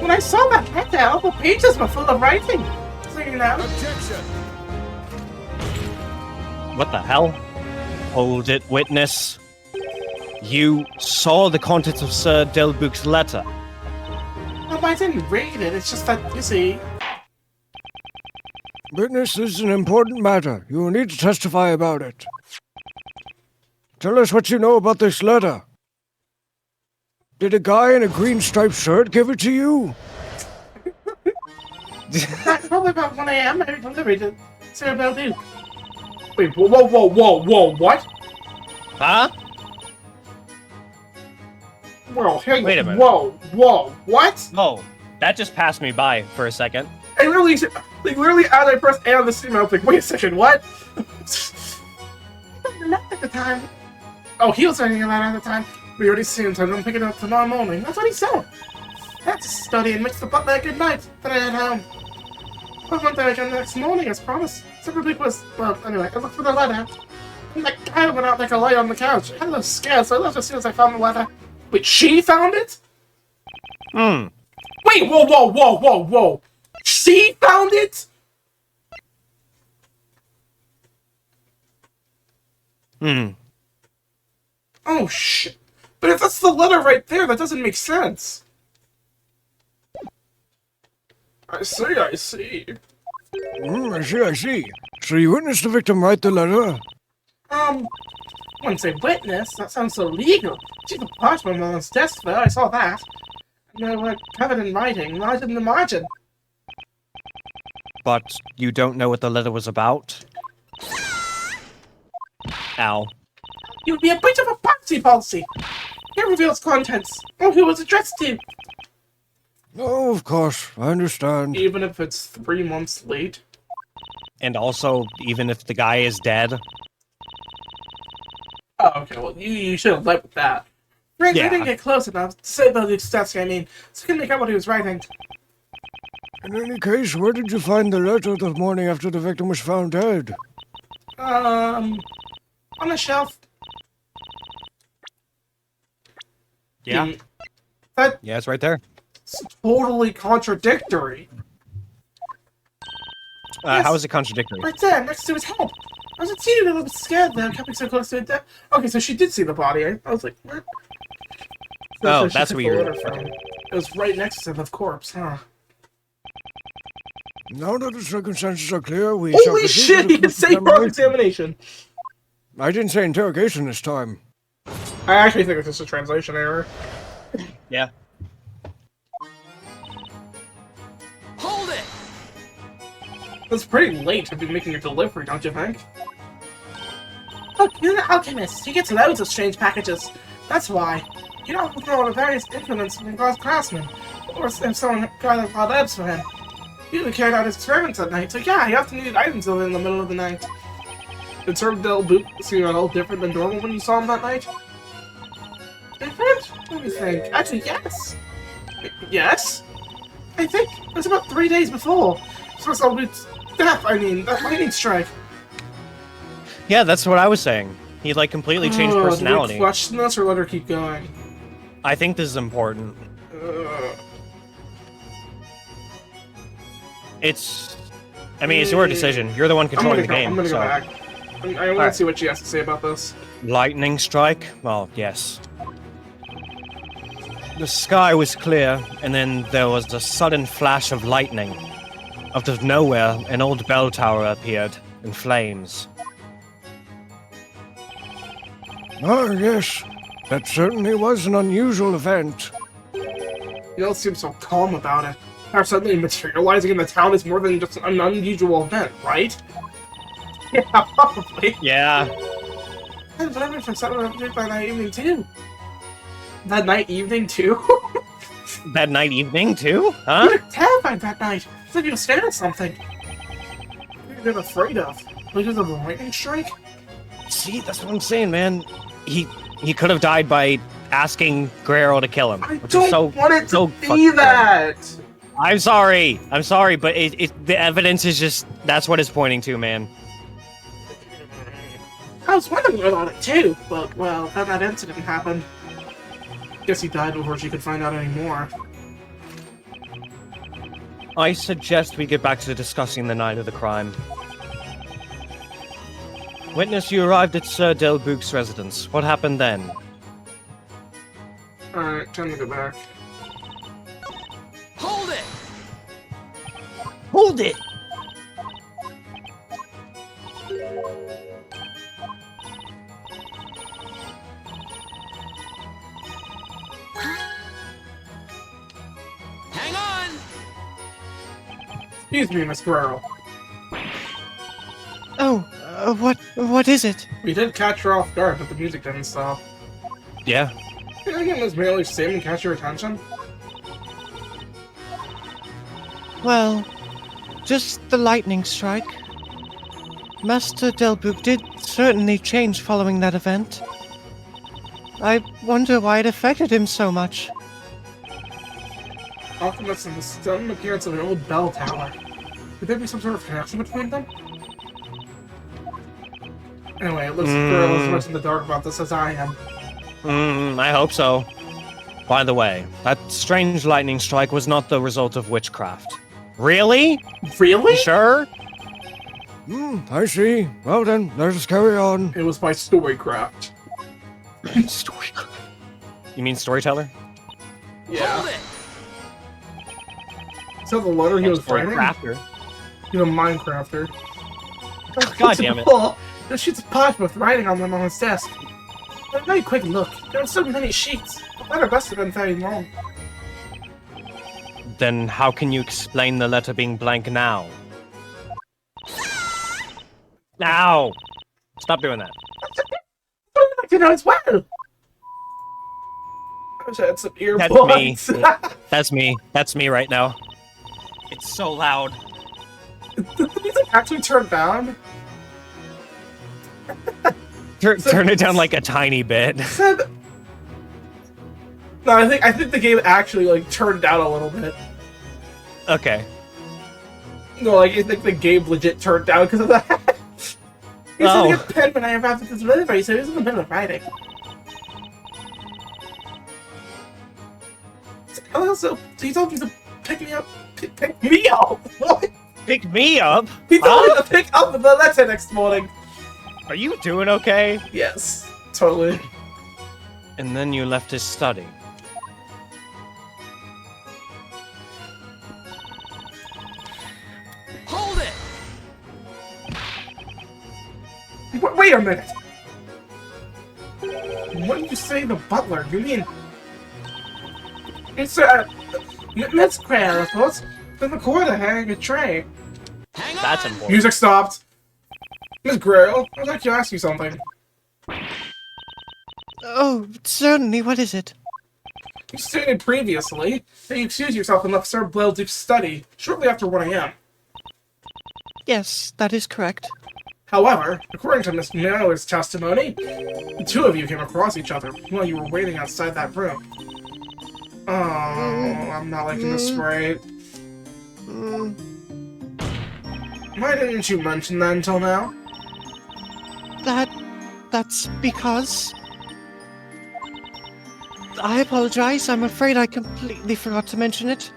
When I saw that letter, all the pages were full of writing. So you know. Objection! What the hell? Hold it, witness. You saw the contents of Sir Delbouc's letter. No, I didn't read it. It's just that, you see. Witness, this is an important matter. You will need to testify about it. Tell us what you know about this letter. Did a guy in a green striped shirt give it to you? That's probably about 1 a.m. I delivered it. Sir Belduke. Wait, whoa, what? Huh? Whoa, hang Wait a minute. Whoa, what? Oh, that just passed me by for a second. I literally, as I pressed A on the stream, I was like, wait a second, what? Not at the time. Oh, he was writing about it at the time. We already seen him, so I'm gonna pick it up tomorrow morning. That's what he said. I had to study and wish the butler a good night. Then I head home. I went there again the next morning, as promised. Simply was, well, anyway, I looked for the letter. And that guy went out like a light on the couch. I had a little scared, so I left as soon as I found the letter. Wait, she found it? Wait, whoa. She found it? Oh, shit. But if that's the letter right there, that doesn't make sense. I see. I see. So you witnessed the victim write the letter? I wouldn't say witness. That sounds so legal. See the parchment on his desk there, I saw that. And they were covered in writing, right in the margin. But you don't know what the letter was about? Ow. It would be a breach of a privacy policy. It reveals contents. Oh, who it was addressed to. Oh, of course. I understand. Even if it's 3 months late. And also, even if the guy is dead? Oh, okay, well, you should have led with that. Frank, I didn't get close enough to say about the stats, I mean, so I couldn't make out what he was writing. In any case, where did you find the letter the morning after the victim was found dead? On the shelf. Yeah. Yeah, it's right there. It's totally contradictory. Yes. How is it contradictory? Right there, next to his head. I was a teeny little bit scared there, coming so close to it. Okay, so she did see the body. I was like, what? Oh, she that's took the weird. letter from. It was right next to the corpse, huh? Now that the circumstances are clear, we shall Holy proceed shit, to he can say cross-examination! I didn't say interrogation this time. I actually think it's just a translation error. Yeah. Hold it! It's pretty late to be making a delivery, don't you think? Look, you're an alchemist. You get loads of strange packages. That's why. You don't know the various implements from God's craftsmen. Or if someone got a lot of herbs for him. He even carried out his experiments at night, so yeah, he often needed items in the middle of the night. Did Sir Del Boot seem at all different than normal when you saw him that night? Different? Let me think. Actually, yes. Yes? I think it was about 3 days before. Sir Del Boot's death, I mean, that lightning strike. Yeah, that's what I was saying. He, like, completely changed personality. Do we question this or let her keep going? I think this is important. It's your decision. You're the one controlling the game. I'm gonna so. go back. I want to see what she has to say about this. Lightning strike? Well, yes. The sky was clear, and then there was a sudden flash of lightning. Out of nowhere, an old bell tower appeared, in flames. Ah, yes. That certainly was an unusual event. You don't seem so calm about it. How suddenly materializing in the town is more than just an unusual event, right? Yeah, probably. Yeah. I was wondering from Saturday by that evening too. That night evening too? That night evening too? Huh? You were terrified that night. It's like you were scared of something. What are you afraid of? Because of the lightning strike? See, that's what I'm saying, man. He could have died by asking Guerrero to kill him. I don't want it to be fucking that! I'm sorry, but the evidence is just, that's what it's pointing to, man. I was wondering about it too, but, well, then that incident happened. Guess he died before she could find out any more. I suggest we get back to discussing the night of the crime. Witness, you arrived at Sir Delbouk's residence. What happened then? Alright, time to go back. Hold it! Hold it! Hang on! Excuse me, Miss Guerrero. Oh, what is it? We did catch her off guard, but the music didn't stop. Yeah. Can I get Miss Bailey's sim and catch your attention? Well, just the lightning strike. Master Delbouk did certainly change following that event. I wonder why it affected him so much. Alchemist and the sudden appearance of an old bell tower. Could there be some sort of connection between them? Anyway, it looks like Girl is as much in the dark about this as I am. I hope so. By the way, that strange lightning strike was not the result of witchcraft. Really? Really? You sure? I see. Well then, let us carry on. It was by storycraft. Storycraft. You mean storyteller? Yeah. So the letter he was writing? Crafter. He's a Minecrafter. God damn it. The sheets of parchment with writing on them on his desk. A very quick look. There were so many sheets. The letter must have been very long. Then how can you explain the letter being blank now? Now! Stop doing that. You know as well. I wish I had some That's earbuds. me. That's me. That's me right now. It's so loud. Did the music actually turn down? Turn it down like a tiny bit. No, I think the game actually like turned down a little bit. Okay. No, like I think the game legit turned down because of that. He's sitting a pen when I arrived at this delivery, so he was in the middle of writing. Also, he told me to pick me up. Pick me up? What? Pick me up? He told me to pick up the letter next morning. Are you doing okay? Yes, totally. And then you left his study. Hold it! Wait a minute! What did you say, the butler? You mean... It's, Miss Claire, of course. In the corner, hanging a tray. Hang on! That's important. Music stopped. Miss Grail, I'd like to ask you something. Oh, certainly, what is it? You stated previously that you excused yourself and left Sir Blelduke's study shortly after 1 a.m. Yes, that is correct. However, according to Miss Miller's testimony, the two of you came across each other while you were waiting outside that room. Oh, I'm not liking this sprite. Why didn't you mention that until now? That's because... I apologize, I'm afraid I completely forgot to mention it.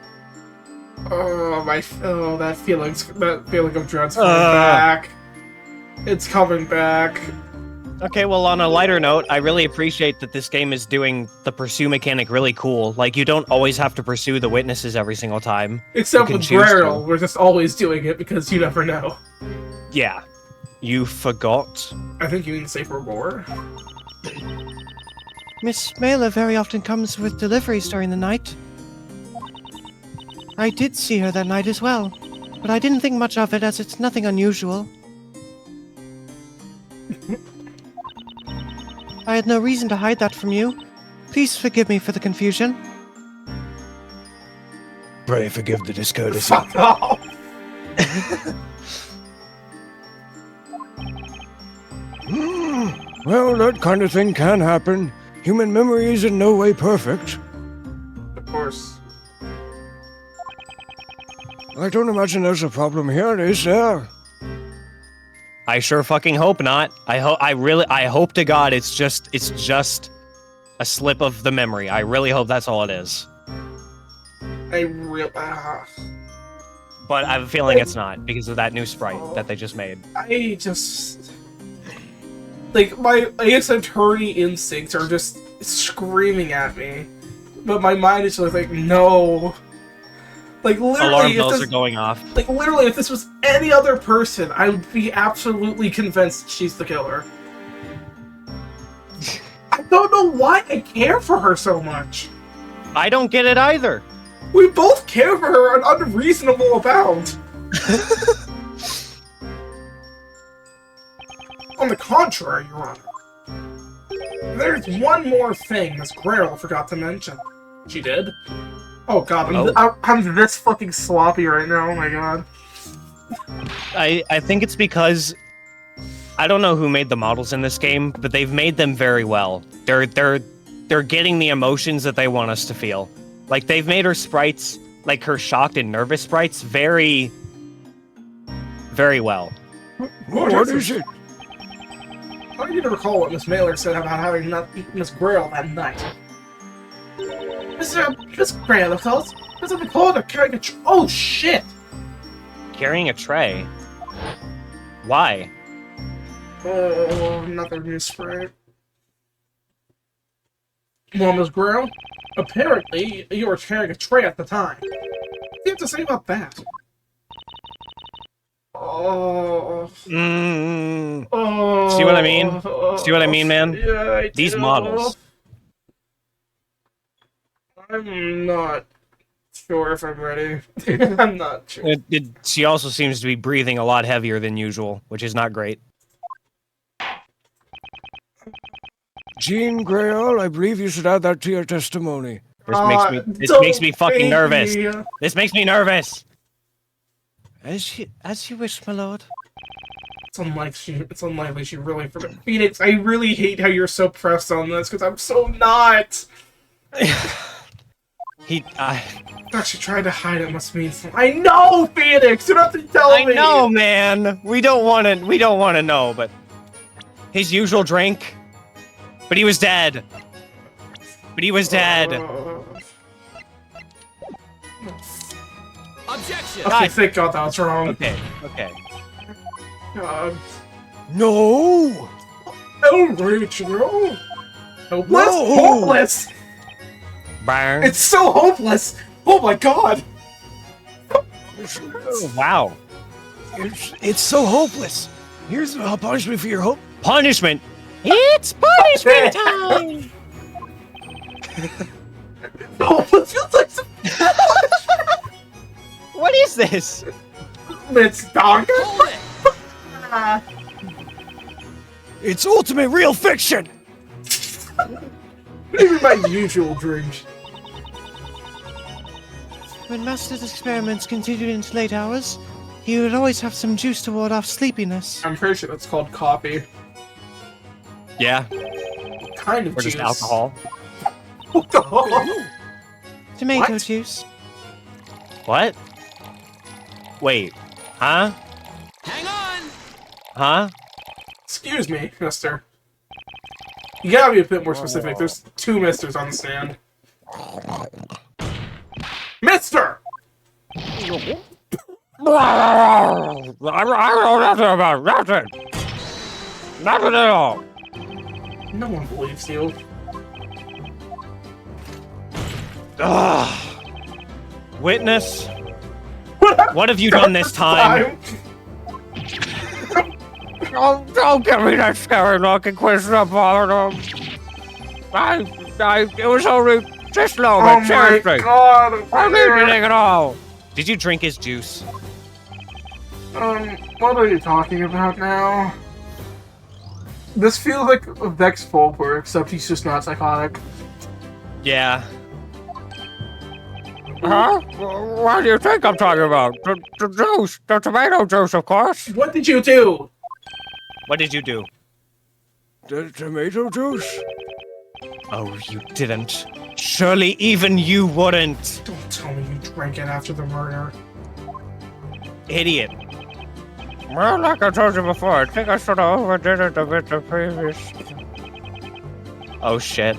Oh, that feeling of dread's coming back. It's coming back. Okay, well, on a lighter note, I really appreciate that this game is doing the pursue mechanic really cool. Like, you don't always have to pursue the witnesses every single time. Except with Grail, we're just always doing it because you never know. Yeah. You forgot? I think you mean say for more. Miss Mailer very often comes with deliveries during the night. I did see her that night as well, but I didn't think much of it as it's nothing unusual. I had no reason to hide that from you. Please forgive me for the confusion. Pray forgive the discourtesy. Fuck off! Well, that kind of thing can happen. Human memory is in no way perfect. Of course. I don't imagine there's a problem here, is there? I sure fucking hope not. I hope to God it's just a slip of the memory. I really hope that's all it is. But I have a feeling it's not because of that new sprite that they just made. I just... Like, my aceattorney instincts are just screaming at me. But my mind is just like, no. Like, literally, Alarm bells are going off. Like, literally, if this was any other person, I would be absolutely convinced she's the killer. I don't know why I care for her so much. I don't get it either. We both care for her an unreasonable amount. On the contrary, Your Honor. There's one more thing Miss Grail forgot to mention. She did? Oh god, I'm this fucking sloppy right now, oh my god. I think it's because I don't know who made the models in this game, but they've made them very well. They're they're getting the emotions that they want us to feel. Like, they've made her sprites, like her shocked and nervous sprites, very, very well. What is it? I need to recall what Miss Mailer said about having not eaten Miss Grail that night. Miss Grail, of course. There's something called a carrying a oh, shit! Carrying a tray? Why? Oh, another new sprite. Well, Miss Grail, apparently you were carrying a tray at the time. What do you have to say about that? Oh. See what I mean? See what I mean, man? Yeah, I These do. models. I'm not sure if I'm ready. I'm not sure. She also seems to be breathing a lot heavier than usual, which is not great. Jean Grail, I believe you should add that to your testimony. This makes me fucking nervous. This makes me nervous. As you wish, my lord. It's unlikely she really forgot. Phoenix, I really hate how you're so pressed on this, because I'm so not! She tried to hide it must mean something. I know, Phoenix! You don't have to tell me! I know, man! We don't want to know, but... His usual drink? But he was dead! But he was dead! Objection! Okay, thank God that was wrong. Okay. God. No! Outrage, no! Hopeless? No! Hopeless! Burn. It's so hopeless! Oh my God! Wow. It's so hopeless. Here's a punishment for your hope. Punishment? It's punishment time! Hopeless feels like some What is this? It's dog. Hold it! It's ultimate real fiction. Even my usual drink. When Master's experiments continued into late hours, he would always have some juice to ward off sleepiness. I'm pretty sure that's called coffee. Yeah. Kind of Or juice. just alcohol. What the hell? Tomato What? juice. What? Wait. Huh? Hang on! Huh? Excuse me, mister. You gotta be a bit more specific. There's two misters on the stand. Mister! I don't know nothing about nothing. Nothing at all. No one believes you. Witness? What have you done this time? Don't give me that scary looking question about them. It was only just a little Oh bit, my seriously. God! I didn't do anything at all. Did you drink his juice? What are you talking about now? This feels like a Vex Volper, except he's just not psychotic. Yeah. Huh? What do you think I'm talking about? The juice, the tomato juice, of course. What did you do? What did you do? The tomato juice? Oh, you didn't. Surely even you wouldn't. Don't tell me you drank it after the murder. Idiot. Well, like I told you before, I think I sort of overdid it a bit the previous. Oh shit.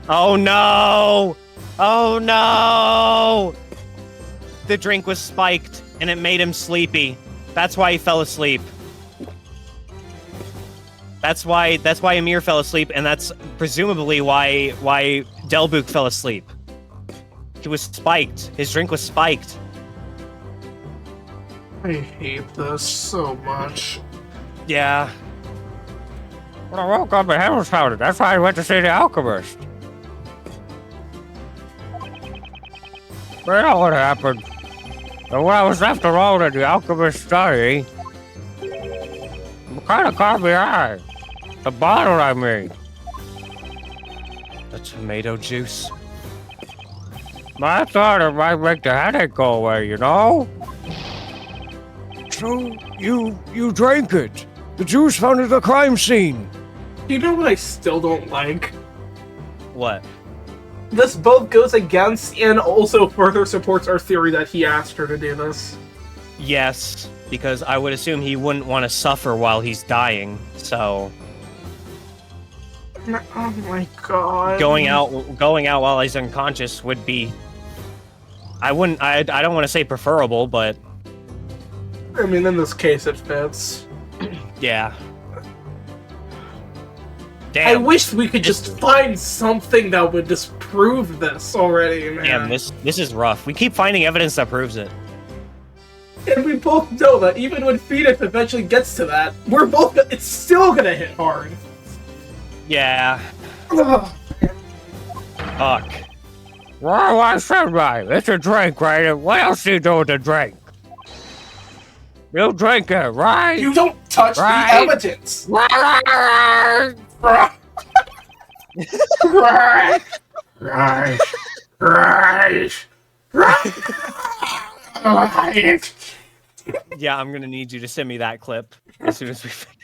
Oh no! Oh no! The drink was spiked and it made him sleepy. That's why he fell asleep. That's why Amir fell asleep, and that's presumably why Delbuk fell asleep. He was spiked. His drink was spiked. I hate this so much. Yeah. When I woke up, my head was pounded. That's why I went to see the alchemist. But you know what happened? And when I was left alone in the alchemist's study, it kind of caught me eye. The bottle, I mean. The tomato juice. I thought it might make the headache go away, you know? So, you drank it. The juice found at the crime scene. You know what I still don't like? What? This both goes against and also further supports our theory that he asked her to do this. Yes, because I would assume he wouldn't want to suffer while he's dying, so... Oh my god. Going out while he's unconscious would be... I don't want to say preferable, but... I mean, in this case, it fits. Yeah. I Damn. wish we could just find something that would disprove this already, man. Damn, this is rough. We keep finding evidence that proves it. And we both know that even when Phoenix eventually gets to that, it's still gonna hit hard. Yeah. Ugh. Fuck. Why should I? It's a drink, right? What else do you do with the drink? You drink it, right? You don't touch Right. the evidence! Right. Right! Right! Right! Right! Yeah, I'm gonna need you to send me that clip as soon as we finish.